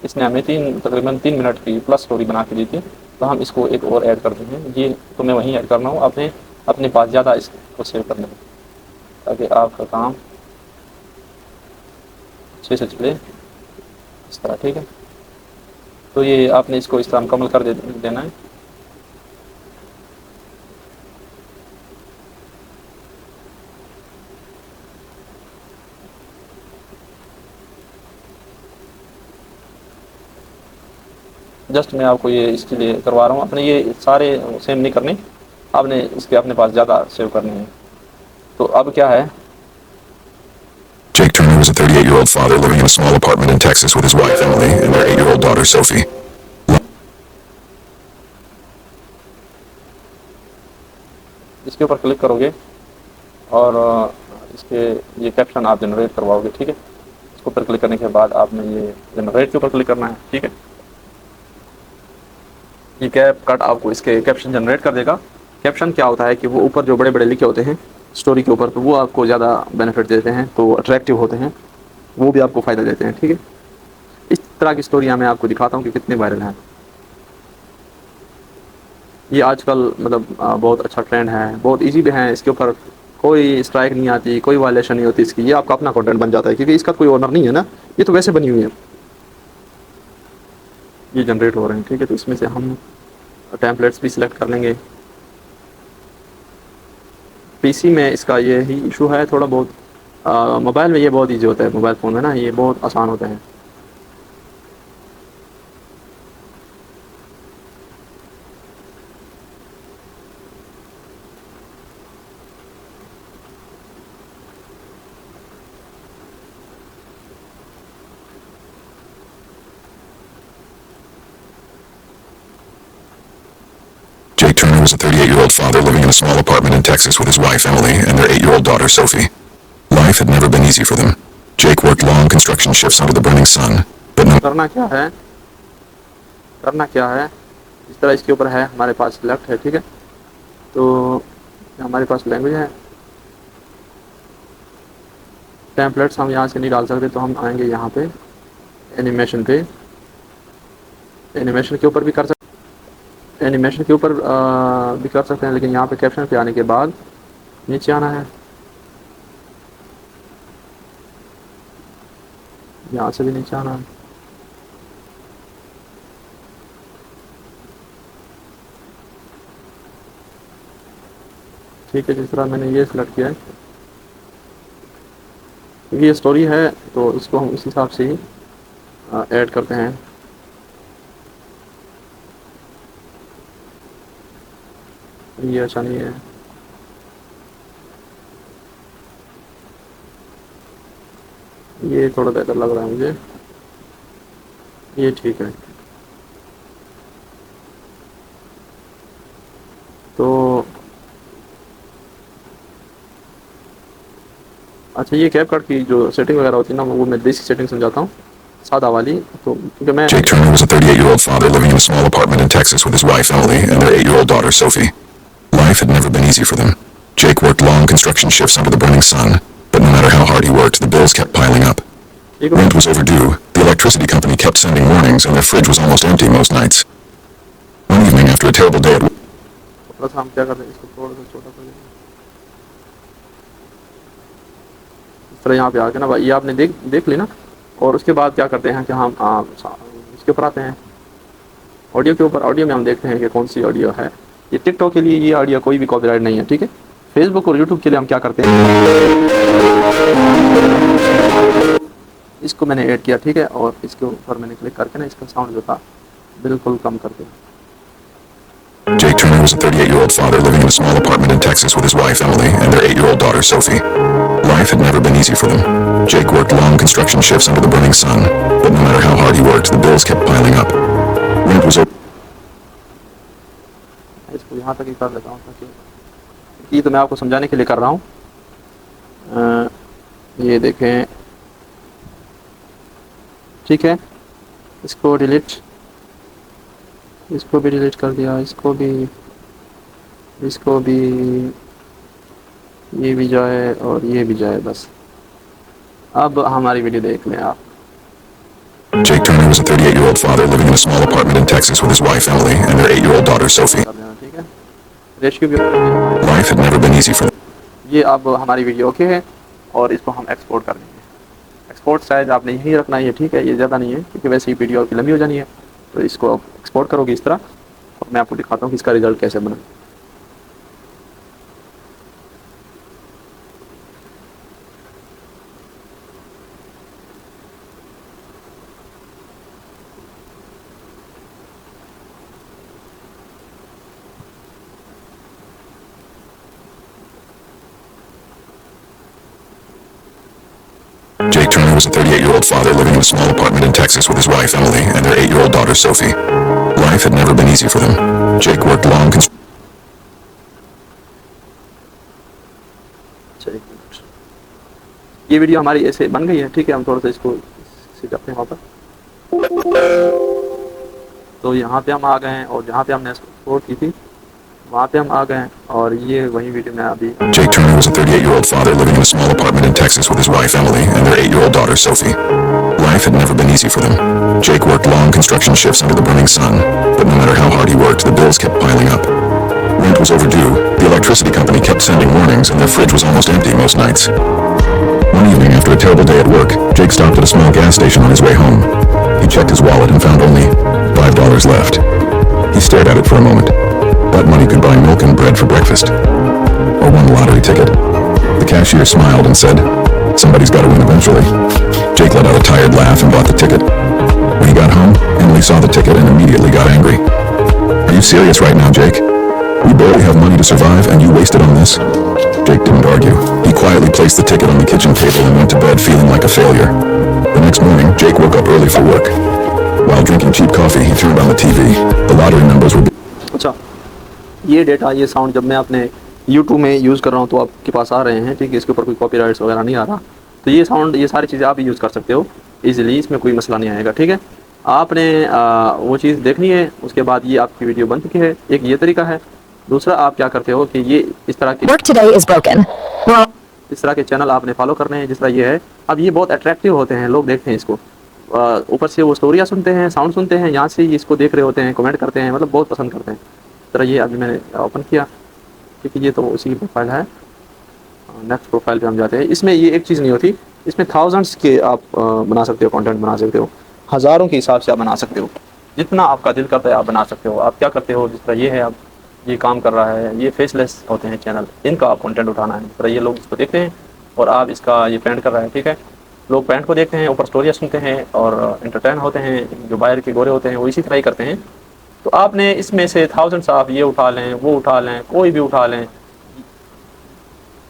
S1: इसने हमें तकरीबन 3 मिनट की प्लस स्टोरी बना के दी थी, तो हम इसको एक और ऐड करते हैं। ये तो मैं वहीं ऐड करना हूँ, अपने पास ज़्यादा इसको सेव करने में, ताकि आपका काम अच्छे से चले इस तरह, ठीक है। तो ये आपने इसको इस तरह मुकम्मल कर देना है। जस्ट मैं आपको ये इसके लिए करवा रहा हूँ, अपने ये सारे सेम नहीं करने, आपने इसके अपने पास ज़्यादा सेव करने हैं। तो अब क्या है,
S2: Jake Turner was a 38-year-old father living in a small apartment in Texas with his wife, Emily, and their 8-year-old daughter, Sophie.
S1: इसके ऊपर क्लिक करोगे और इसके ये कैप्शन आप जनरेट करवाओगे, ठीक है। इसके ऊपर क्लिक करने के बाद आपने ये जनरेट के ऊपर क्लिक करना है, ठीक है। ये कैपकट आपको इसके कैप्शन जनरेट कर देगा। कैप्शन क्या होता है कि वो ऊपर जो बड़े बड़े लिखे होते हैं स्टोरी के ऊपर, तो वो आपको ज़्यादा बेनिफिट देते हैं, तो अट्रैक्टिव होते हैं, वो भी आपको फ़ायदा देते हैं, ठीक है। इस तरह की स्टोरियाँ मैं आपको दिखाता हूँ कि कितने वायरल हैं। ये आजकल मतलब बहुत अच्छा ट्रेंड है, बहुत इजी भी है, इसके ऊपर कोई स्ट्राइक नहीं आती, कोई वायलेशन नहीं होती इसकी, ये आपका अपना कंटेंट बन जाता है, क्योंकि इसका कोई ओनर नहीं है ना, ये तो वैसे बनी हुई है। ये जनरेट हो रहे हैं, ठीक है। तो इसमें से हम टेम्पलेट्स भी सिलेक्ट कर लेंगे। पीसी में इसका ये ही इशू है थोड़ा बहुत, मोबाइल में ये बहुत इजी होता है, मोबाइल फ़ोन में ना ये बहुत आसान होता है।
S2: Jake Turner was a 38-year-old father living in a small apartment in Texas with his wife, Emily, and their 8-year-old daughter, Sophie. Life had never been easy for them. Jake worked long construction shifts under the burning sun, but no...
S1: करना क्या है, इस तरह इसके ऊपर है, हमारे पास लेफ्ट है, ठीक है। तो हमारे पास लैंग्वेज है, टेम्पलेट्स हम यहाँ से नहीं डाल सकते, तो हम आएंगे यहाँ पे एनिमेशन पे, एनिमेशन के ऊपर भी कर सकते, एनिमेशन के ऊपर भी कर सकते हैं, लेकिन यहाँ पे कैप्शन पे आने के बाद नीचे आना है, यहाँ से भी नीचे आना है। ठीक है, जिस तरह मैंने ये सिलेक्ट किया है, क्योंकि ये स्टोरी है तो इसको हम उस हिसाब से ही ऐड करते हैं। ये अच्छा नहीं है, ये थोड़ा बेहतर लग रहा है मुझे, ये ठीक है। तो अच्छा, ये कैप कार्ड की जो सेटिंग वगैरह होती है ना, वो मैं बेसिक सेटिंग समझाता हूँ, सादा वाली। तो क्योंकि मैं
S2: Jake Turner was a 38-year-old father living in a small apartment in Texas with his wife Emily and their 8-year-old daughter Sophie. Life had never been easy for them. Jake worked long construction shifts under the burning sun, but no matter how hard he worked, the bills kept piling up. Rent was overdue, the electricity company kept sending warnings, and their fridge was almost empty most nights. One evening after a terrible day at work,
S1: थोड़ा सा हम क्या करते हैं, इसको थोड़ा सा छोटा कर देंगे, इस तरह यहाँ पे आके ना भाई, ये आपने देख ली ना। और उसके बाद क्या करते हैं कि हम इसके ऊपर आते हैं, ऑडियो के ऊपर। ऑडियो में हम देखते हैं कि कौन सी ऑडियो है। ये टिकटॉक के लिए ये ऑडियो कोई भी कॉपीराइट नहीं है, ठीक है। फेसबुक और यूट्यूब के लिए हम क्या करते हैं, इसको मैंने ऐड किया, ठीक है, और इसके ऊपर मैंने क्लिक करके ना इसका साउंड जो था बिल्कुल कम कर दिया।
S2: Jake Turner was a 38-year-old father living in a small apartment in Texas with his wife Emily and their 8-year-old daughter Sophie. Life had never been easy for them. Jake worked long construction shifts under the burning sun, but no matter how hard he worked, the bills kept piling up. Rent was
S1: इसको यहाँ तक ही कर लेता हूँ, ताकि ये तो मैं आपको समझाने के लिए कर रहा हूँ। ये देखें, ठीक है, इसको डिलीट, इसको भी डिलीट कर दिया, इसको भी, ये भी जाए और ये भी जाए, बस। अब हमारी वीडियो देख लें आप।
S2: Jake Turner was a 38-year-old father living in a small apartment in Texas with his wife Emily and their 8-year-old daughter Sophie.
S1: ठीक है, रेशियो भी।
S2: Life had never been easy for them.
S1: ये अब हमारी वीडियो ओके है, और इसको हम एक्सपोर्ट कर देंगे। एक्सपोर्ट साइज आपने यही रखना है, ठीक है, ये ज़्यादा नहीं है, क्योंकि वैसे ही वीडियो आपकी लंबी हो जानी है। तो इसको एक्सपोर्ट करोगे इस तरह, और मैं आपको दिखाता हूँ कि इसका रिज़ल्ट कैसे बना।
S2: Jake Turner was a 38-year-old father living in a small apartment in Texas with his wife Emily and their 8-year-old daughter Sophie. Life had never been easy for them. Jake worked long
S1: ये वीडियो हमारी ऐसे बन गई है, ठीक है। हम थोड़ा सा इसको करते हैं वहाँ पर, तो यहाँ पे हम आ गए हैं, और जहाँ पे हमने एक्सपोर्ट की थी वहाँ पे हम आ गए हैं, और ये वही वीडियो मैं अभी।
S2: Jake Turner was a 38-year-old father living in a small apartment in Texas with his wife Emily and their 8-year-old daughter Sophie. Life had never been easy for them. Jake worked long construction shifts under the burning sun, but no matter how hard he worked, the bills kept piling up. Rent was overdue, the electricity company kept sending warnings, and their fridge was almost empty most nights. One evening after a terrible day at work, Jake stopped at a small gas station on his way home. He checked his wallet and found only $5 left. He stared at it for a moment. That money could buy milk and bread for breakfast, or one lottery ticket. The cashier smiled and said, "Somebody's got to win eventually." Jake let out a tired laugh and bought the ticket. When he got home, Emily saw the ticket and immediately got angry. "Are you serious right now, Jake? We barely have money to survive, and you waste it on this?" Jake didn't argue. He quietly placed the ticket on the kitchen table and went to bed feeling like a failure. The next morning, Jake woke up early for work. While drinking cheap coffee, he turned on the TV. The lottery numbers were...
S1: अच्छा, ये डेटा, ये साउंड जब मैं अपने YouTube में यूज़ कर रहा हूँ तो आपके पास आ रहे हैं, ठीक है। इसके ऊपर कोई कॉपीराइट्स वगैरह नहीं आ रहा, तो ये साउंड, ये सारी चीज़ें आप यूज़ कर सकते हो इजीली, इसमें कोई मसला नहीं आएगा, ठीक है। आपने वो चीज़ देखनी है, उसके बाद ये आपकी वीडियो बन चुकी है। एक ये तरीका है। दूसरा आप क्या करते हो कि ये इस तरह की इस तरह के चैनल आपने फॉलो करने हैं जिस तरह ये है। अब ये बहुत अट्रैक्टिव होते हैं, लोग देखते हैं इसको, ऊपर से वो स्टोरियाँ सुनते हैं, साउंड सुनते हैं, यहाँ से ही इसको देख रहे होते हैं, कमेंट करते हैं, मतलब बहुत पसंद करते हैं। इस तरह ये अभी मैंने ओपन किया, क्योंकि ये तो उसी की प्रोफाइल है। नेक्स्ट प्रोफाइल पे हम जाते हैं। इसमें ये एक चीज़ नहीं होती, इसमें थाउजेंड्स के आप बना सकते हो, कंटेंट बना सकते हो, हज़ारों के हिसाब से आप बना सकते हो, जितना आपका दिल करता है आप बना सकते हो। आप क्या करते हो, जिस तरह ये है, आप ये काम कर रहा है, ये फेसलेस होते हैं चैनल, इनका आप कंटेंट उठाना है। जिस तरह ये लोग इसको देखते हैं और आप इसका ये पेंट कर रहा है, ठीक है, लोग पेंट को देखते हैं, ऊपर स्टोरियाँ सुनते हैं और एंटरटेन होते हैं। जो बाहर के गोरे होते हैं वो इसी तरह ही करते हैं। तो आपने इसमें से थाउजेंड्स आप ये उठा लें, वो उठा लें, कोई भी उठा लें,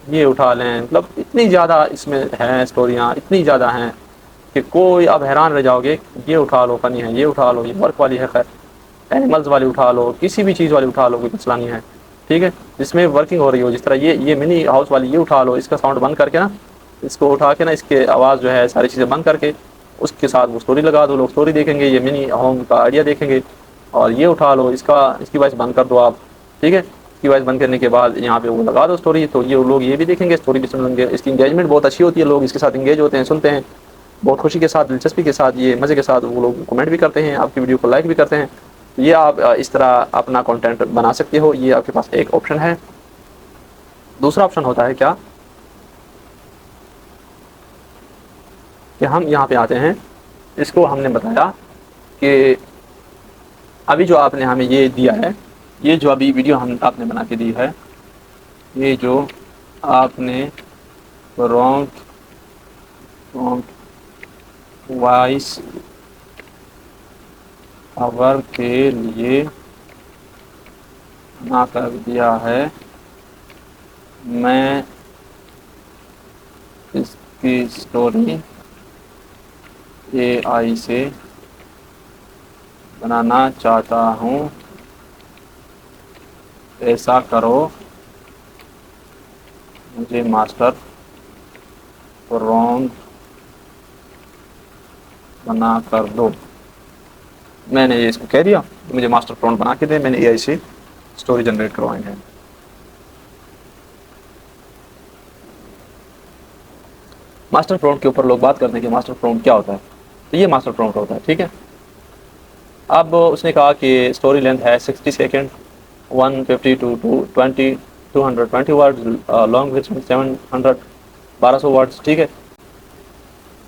S1: ये उठा लें, मतलब इतनी ज़्यादा इसमें हैं स्टोरियाँ, इतनी ज़्यादा हैं कि कोई आप हैरान रह जाओगे। ये उठा लो, फ़नी है, ये उठा लो, ये वर्क वाली है, खैर एनिमल्स वाली उठा लो, किसी भी चीज़ वाली उठा लो, कोई मसला नहीं है, ठीक है, जिसमें वर्किंग हो रही हो। जिस तरह ये मिनी हाउस वाली ये उठा लो, इसका साउंड बंद करके ना, इसको उठा के ना, इसके आवाज़ जो है सारी चीज़ें बंद करके उसके साथ वो स्टोरी लगा दो, लोग स्टोरी देखेंगे, ये मिनी होम का आइडिया देखेंगे। और ये उठा लो, इसकी वॉइस बंद कर दो आप, ठीक है, इसकी वॉइस बंद करने के बाद यहाँ पे वो लगा दो स्टोरी, तो ये लोग ये भी देखेंगे, स्टोरी भी सुन लेंगे। इसकी इंगेजमेंट बहुत अच्छी होती है, लोग इसके साथ इंगेज होते हैं, सुनते हैं बहुत खुशी के साथ, दिलचस्पी के साथ, ये मज़े के साथ वो लोग कमेंट भी करते हैं, आपकी वीडियो को लाइक भी करते हैं। ये आप इस तरह अपना कंटेंट बना सकते हो। ये आपके पास एक ऑप्शन है। दूसरा ऑप्शन होता है क्या कि हम यहाँ पे आते हैं, इसको हमने बताया कि अभी जो आपने हमें ये दिया है, ये जो अभी वीडियो हम आपने बना के दी है, ये जो आपने प्रॉम्प्ट वॉइस ओवर के लिए बना कर दिया है, मैं इसकी स्टोरी AI से बनाना चाहता हूँ, ऐसा करो, मुझे मास्टर प्रॉम्प्ट बना कर दो। मैंने ये इसको कह दिया तो मुझे मास्टर प्रॉम्प्ट बना के दे, मैंने AI से स्टोरी जनरेट करवाई है। मास्टर प्रॉम्प्ट के ऊपर लोग बात करते हैं कि मास्टर प्रॉम्प्ट क्या होता है, तो ये मास्टर प्रॉम्प्ट होता है, ठीक है। अब उसने कहा कि स्टोरी लेंथ है 60 second, 150 to 220 words, long version 700 1200 words, ठीक है।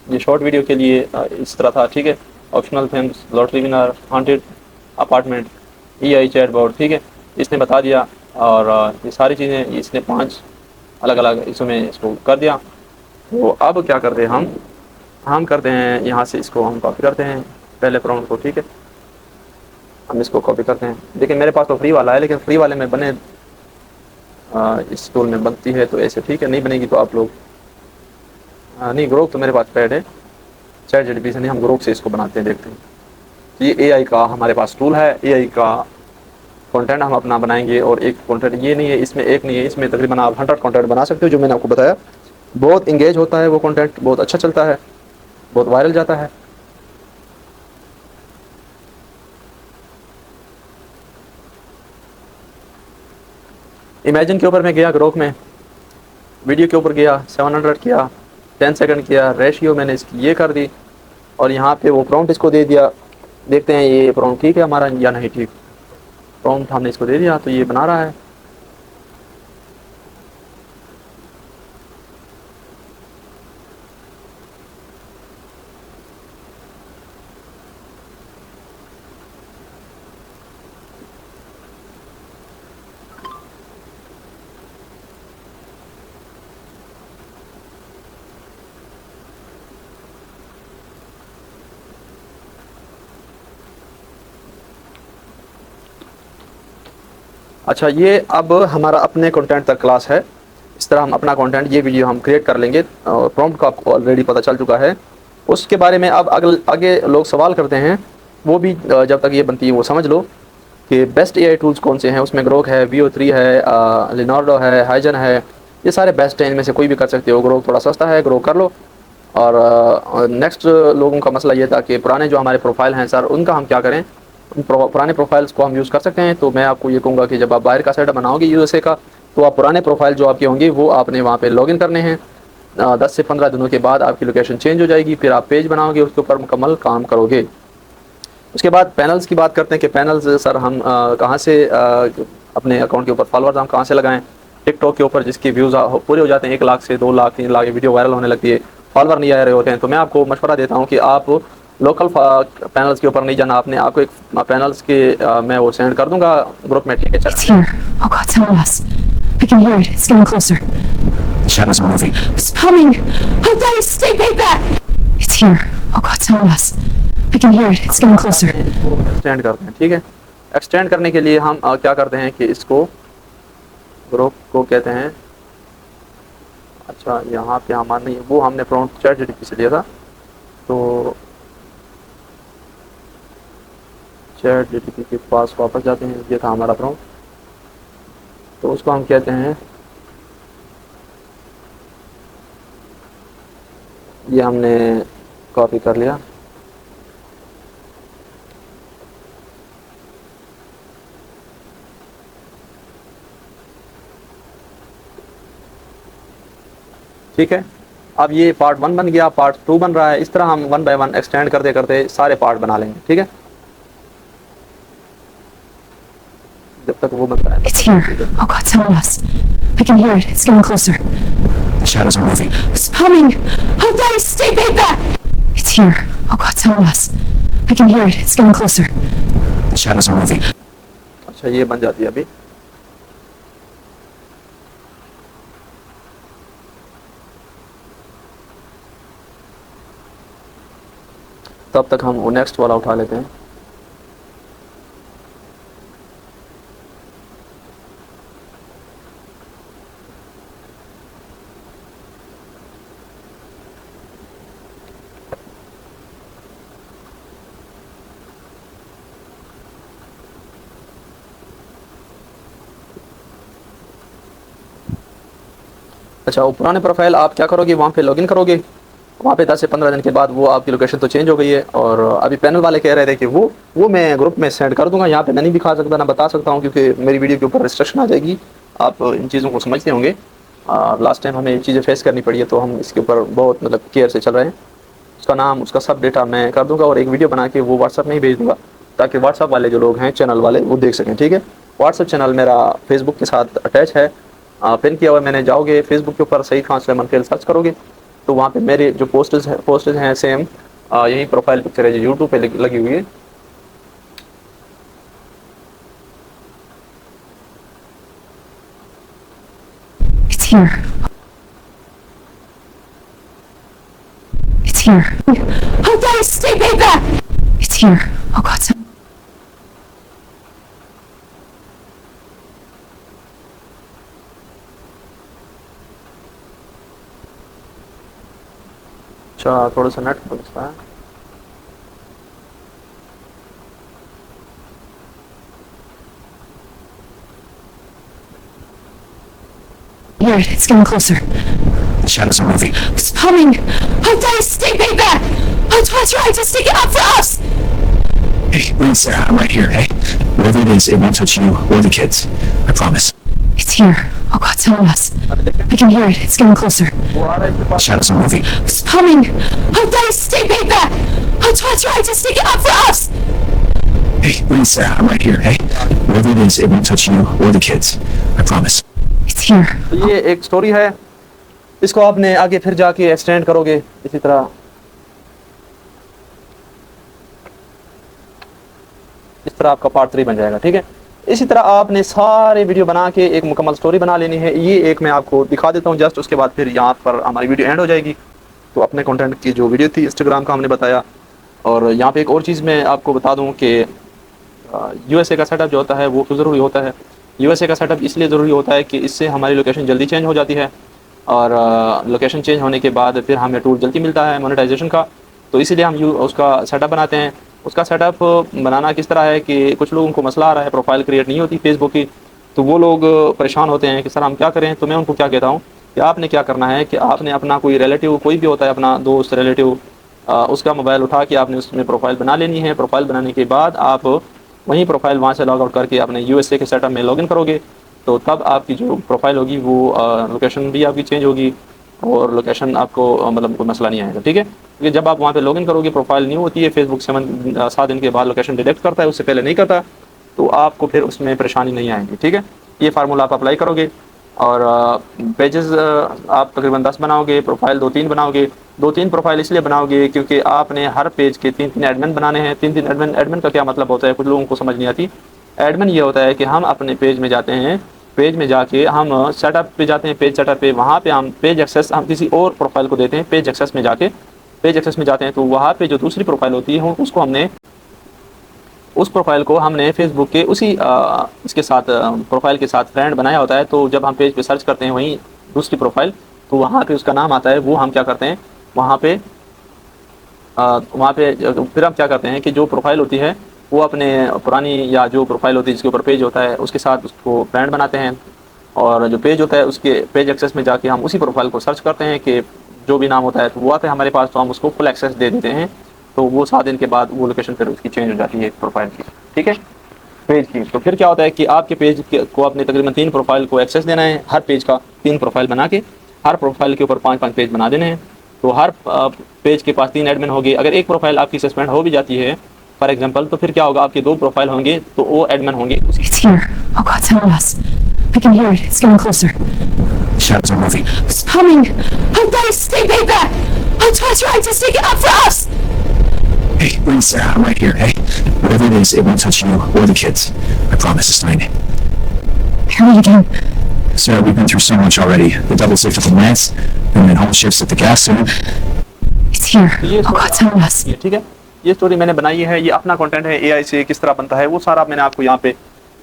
S1: ये शॉर्ट वीडियो के लिए इस तरह था, ठीक है। Optional things, lottery winner, haunted apartment, AI chatbot, ठीक है, इसने बता दिया। और ये सारी चीज़ें इसने 5 अलग अलग इसमें इसको कर दिया। तो अब क्या करते हैं हम करते हैं यहाँ से इसको हम कॉपी करते हैं पहले प्रॉम्प्ट को, ठीक है, हम इसको कॉपी करते हैं। लेकिन मेरे पास तो फ्री वाला है, लेकिन फ्री वाले में बने इस टूल में बनती है तो ऐसे, ठीक है, नहीं बनेगी तो आप लोग नहीं, ग्रोक तो मेरे पास पेड है, ChatGPT से नहीं, हम ग्रोक से इसको बनाते हैं, देखते हैं। ये AI का हमारे पास टूल है, AI का कंटेंट हम अपना बनाएंगे। और एक कंटेंट ये नहीं है, इसमें एक नहीं है, इसमें तकरीबन आप 100 कंटेंट बना सकते हो, जो मैंने आपको बताया। बहुत इंगेज होता है वो कंटेंट, बहुत अच्छा चलता है, बहुत वायरल जाता है। इमेजिन के ऊपर मैं गया, ग्रोक में वीडियो के ऊपर गया, 700 किया, 10 सेकंड किया, रेशियो मैंने इसकी ये कर दी और यहाँ पे वो प्रॉम्प्ट इसको दे दिया। देखते हैं ये प्रॉम्प्ट ठीक है हमारा या नहीं ठीक। प्रॉम्प्ट हमने इसको दे दिया तो ये बना रहा है। अच्छा, ये अब हमारा अपने कंटेंट तक क्लास है। इस तरह हम अपना कंटेंट, ये वीडियो हम क्रिएट कर लेंगे। प्रॉम्प्ट का आपको ऑलरेडी पता चल चुका है, उसके बारे में अब आगे लोग सवाल करते हैं, वो भी जब तक ये बनती है वो समझ लो कि बेस्ट AI टूल्स कौन से हैं। उसमें ग्रोक है, VO3 है, लिनार्डो है, हाइजन है, ये सारे बेस्ट हैं, इनमें से कोई भी कर सकते हो। ग्रोक थोड़ा सस्ता है, ग्रोक कर लो। और नेक्स्ट लोगों का मसला ये था कि पुराने जो हमारे प्रोफाइल हैं सर, उनका हम क्या करें। पुराने प्रोफाइल्स को हम यूज़ कर सकते हैं। तो मैं आपको ये कहूँगा कि जब आप बाहर का सेटअप बनाओगे USA का, तो आप पुराने प्रोफाइल जो आपके होंगे वो आपने वहाँ पे लॉगिन करने हैं। 10 से 15 दिनों के बाद आपकी लोकेशन चेंज हो जाएगी, फिर आप पेज बनाओगे, उसके ऊपर मुकम्मल काम करोगे। उसके बाद पैनल्स की बात करते हैं कि पैनल्स सर हम कहाँ से अपने अकाउंट के ऊपर फॉलोअर्स हम कहाँ से लगाएं। टिकटॉक के ऊपर जिसकी व्यूज़ पूरे हो जाते हैं 1 लाख से 2 लाख 3 लाख, वीडियो वायरल होने लगती है, फॉलोअर नहीं आ रहे होते हैं, तो मैं आपको मशवरा देता हूँ कि आप लोकल पैनल्स के ऊपर नहीं जाना आपने। आपको एक पैनल्स के मैं वो सेंड कर दूंगा ग्रुप में, ठीक है?
S3: It's here. Oh God, someone else. I can hear it. It's getting closer.
S2: The shadows are moving.
S3: It's coming. Oh God, stay back. It's here. Oh God, someone else. I can hear it. It's getting closer.
S1: Extend करते हैं, ठीक है? एक्सटेंड करने के लिए हम क्या करते हैं कि इसको ग्रुप को कहते हैं, अच्छा यहाँ पे हमारा नहीं, वो हमने प्रॉम्प्ट ChatGPT से लिया था, तो ChatGPT के पास वापस जाते हैं, ये था हमारा प्रॉम्प्ट, तो उसको हम कहते हैं, ये हमने कॉपी कर लिया, ठीक है? अब ये पार्ट 1 बन गया, पार्ट 2 बन रहा है। इस तरह हम 1 बाय 1 एक्सटेंड करते करते सारे पार्ट बना लेंगे, ठीक है? जब तक वो बनता है।
S3: It's here. Oh God, someone else. I can hear it. It's getting closer.
S2: The shadows are moving.
S3: It's coming. Oh God, stay back. It's here. Oh God, someone else. I can hear it. It's getting closer.
S2: The shadows are moving.
S1: अच्छा, ये बन जाती है अभी। तब तक हम वो नेक्स्ट वाला उठा लेते हैं। अच्छा, वो पुराने प्रोफाइल आप क्या करोगे, वहाँ पे लॉगिन करोगे, वहाँ पे 10 से 15 दिन के बाद वो आपकी लोकेशन तो चेंज हो गई है। और अभी पैनल वाले कह रहे थे कि वो मैं ग्रुप में सेंड कर दूंगा, यहाँ पे मैं नहीं दिखा सकता ना बता सकता हूँ, क्योंकि मेरी वीडियो के ऊपर रिस्ट्रिक्शन आ जाएगी। आप इन चीज़ों को समझते होंगे, लास्ट टाइम हमें ये चीज़ें फेस करनी पड़ी है, तो हम इसके ऊपर बहुत मतलब केयर से चल रहे हैं। उसका नाम, उसका सब डेटा मैं कर दूँगा और एक वीडियो बना के वो व्हाट्सअप में ही भेज दूँगा, ताकि व्हाट्सअप वाले जो लोग हैं चैनल वाले वो देख सकें, ठीक है? व्हाट्सअप चैनल मेरा फेसबुक के साथ अटैच है, पिन किया हुआ मैंने। जाओगे फेसबुक के ऊपर सईद खान सुलेमान खेल सर्च करोगे तो वहाँ पे मेरे जो पोस्टेज हैं सेम यही प्रोफाइल पिक्चर है जो यूट्यूब पे लगी हुई है।
S3: It's here. It's here. Oh God, stay back. It's here. Oh God,
S1: अच्छा, थोड़ा सा नेट पहुँचता है।
S3: Here, it's getting closer.
S2: The shadows are moving.
S3: It's coming. Oh God, stay back. Oh, it's right. Just take it out for us.
S2: Hey, wait, Sarah. I'm right here, hey? Whatever it is, it won't touch you or the kids. I promise.
S3: It's here. Oh God, someone else. I can hear it. It's getting closer.
S2: The shadows are moving.
S3: It's coming. Oh God, stay back. Oh, it's right. Just take it out for us.
S2: Hey, wait, Sarah. I'm right here, hey? Whatever it is, it won't touch you or the kids. I promise.
S3: It's here.
S1: तो ये एक स्टोरी है, इसको आपने आगे फिर जाके एक्सटेंड करोगे इसी तरह, इस तरह आपका पार्ट 3 बन जाएगा, ठीक है? इसी तरह आपने सारे वीडियो बना के एक मुकम्मल स्टोरी बना लेनी है। ये एक मैं आपको दिखा देता हूँ जस्ट, उसके बाद फिर यहाँ पर हमारी वीडियो एंड हो जाएगी। तो अपने कंटेंट की जो वीडियो थी इंस्टाग्राम का हमने बताया, और यहाँ पे एक और चीज़ मैं आपको बता दूँ कि यूएसए का सेटअप जो होता है वो क्यों ज़रूरी होता है। यूएसए का सेटअप इसलिए ज़रूरी होता है कि इससे हमारी लोकेशन जल्दी चेंज हो जाती है, और लोकेशन चेंज होने के बाद फिर हमें टूल जल्दी मिलता है मोनेटाइजेशन का। तो इसीलिए हम उसका सेटअप बनाते हैं। उसका सेटअप बनाना किस तरह है कि कुछ लोगों को मसला आ रहा है, प्रोफाइल क्रिएट नहीं होती फेसबुक की, तो वो लोग परेशान होते हैं कि सर हम क्या करें। तो मैं उनको क्या कहता हूँ कि आपने क्या करना है कि आपने अपना कोई रिलेटिव, कोई भी होता है अपना दोस्त रिलेटिव, उसका मोबाइल उठा के आपने उसमें प्रोफाइल बना लेनी है। प्रोफाइल बनाने के बाद आप वहीं प्रोफाइल वहाँ से लॉग आउट करके अपने यूएसए के सेटअप में लॉगिन करोगे। तो तब आपकी जो प्रोफाइल होगी वो लोकेशन भी आपकी चेंज होगी और लोकेशन आपको मतलब कोई मसला नहीं आएगा, ठीक है। क्योंकि जब आप वहाँ पे लॉगिन करोगे प्रोफाइल न्यू होती है, फेसबुक 7 दिन के बाद लोकेशन डिटेक्ट करता है, उससे पहले नहीं करता, तो आपको फिर उसमें परेशानी नहीं आएगी, ठीक है। ये फार्मूला आप अप्लाई करोगे और पेजेस आप तकरीबन 10 बनाओगे, प्रोफाइल 2-3 बनाओगे। 2-3 प्रोफाइल इसलिए बनाओगे क्योंकि आपने हर पेज के 3-3 एडमिन बनाने हैं। 3-3 एडमिन का क्या मतलब होता है, कुछ लोगों को समझ नहीं आती। एडमिन ये होता है कि हम अपने पेज में जाते हैं, पेज में जाके हम सेटअप पे जाते हैं, पेज सेटअप पे, वहाँ पे हम पेज एक्सेस हम किसी और प्रोफाइल को देते हैं। पेज एक्सेस में जाते हैं तो वहाँ पे जो दूसरी प्रोफाइल होती है उसको हमने उस प्रोफाइल को हमने फेसबुक के उसी इसके साथ प्रोफाइल के साथ फ्रेंड बनाया होता है। तो जब हम पेज पे सर्च करते हैं वहीं दूसरी प्रोफाइल, तो वहाँ पे उसका नाम आता है, वो हम क्या करते हैं वहाँ पे फिर हम क्या करते हैं कि जो प्रोफाइल होती है वो अपने पुरानी या जो प्रोफाइल होती है जिसके ऊपर पेज होता है उसके साथ उसको फ्रेंड बनाते हैं, और जो पेज होता है उसके पेज एक्सेस में जाके हम उसी प्रोफाइल को सर्च करते हैं कि जो भी नाम होता है तो वो आता है हमारे पास, तो हम उसको फुल एक्सेस दे देते हैं। तो वो 7 दिन के बाद वो लोकेशन फिर उसकी चेंज हो जाती है प्रोफाइल की, ठीक है, पेज की। तो फिर क्या होता है कि आपके पेज को अपने तकरीबन 3 प्रोफाइल को एक्सेस देना है, हर पेज का 3 प्रोफाइल बना के हर प्रोफाइल के ऊपर 5-5 पेज बना देने हैं। तो हर पेज के पास 3 एडमिन होंगे। अगर एक प्रोफाइल आपकी सस्पेंड हो भी जाती है फॉर एग्जांपल, तो फिर क्या होगा, आपके 2 प्रोफाइल होंगे तो वो एडमिन होंगे।
S3: It's here. Oh God, it's on us. I can hear it. It's getting closer.
S4: Shadows are moving.
S3: It's coming. Oh guys, stay back. Oh, Twilight Rides is taking up for us.
S4: Hey, please, Sarah, I'm right here, hey? Whatever it is, it won't touch you or the kids. I promise, it's fine.
S3: Hear me again.
S4: Sarah, we've been through so much already. The double shift at the Lance, and then whole shifts at the gas station.
S3: It's here.
S1: ये
S3: Oh God, it's on us.
S1: ठीक है, ये स्टोरी मैंने बनाई है, ये अपना कंटेंट है। एआई से किस तरह बनता है वो सारा मैंने आपको यहाँ पे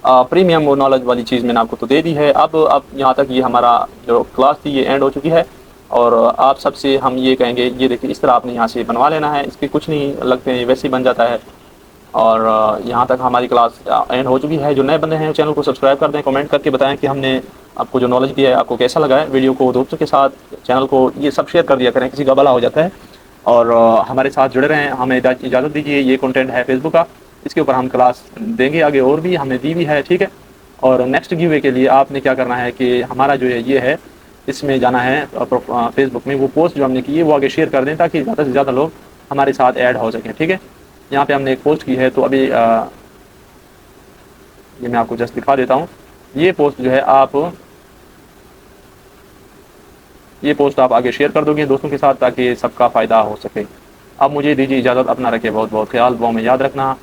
S1: प्रीमियम वो नॉलेज वाली चीज़ मैंने आपको तो दे दी है। अब यहाँ तक ये हमारा जो क्लास थी ये एंड हो चुकी है, और आप सबसे हम ये कहेंगे, ये देखिए इस तरह आपने यहाँ से बनवा लेना है, इसके कुछ नहीं लगते हैं, वैसे ही बन जाता है। और यहाँ तक हमारी क्लास एंड हो चुकी है। जो नए बंदे हैं चैनल को सब्सक्राइब कर दें, कमेंट करके बताएं कि हमने आपको जो नॉलेज दिया है आपको कैसा लगा है। वीडियो को दोस्तों के साथ, चैनल को ये सब शेयर कर दिया करें, किसी का भला हो जाता है। और हमारे साथ जुड़े रहें, हमें इजाज़त दीजिए। ये कंटेंट है फेसबुक का, इसके ऊपर हम क्लास देंगे आगे, और भी हमने दी भी है, ठीक है। और नेक्स्ट गिव अवे के लिए आपने क्या करना है कि हमारा जो है ये है, इसमें जाना है फेसबुक में, वो पोस्ट जो हमने की है वो आगे शेयर कर दें ताकि ज़्यादा से ज़्यादा लोग हमारे साथ ऐड हो सकें, ठीक है। यहाँ पे हमने एक पोस्ट की है, तो अभी ये मैं आपको जस्ट दिखा देता हूँ। ये पोस्ट जो है ये पोस्ट आप आगे शेयर कर दोगे दोस्तों के साथ ताकि सबका फ़ायदा हो सके। अब मुझे दीजिए इजाज़त, अपना रखिए बहुत बहुत ख्याल, दुआ में याद रखना।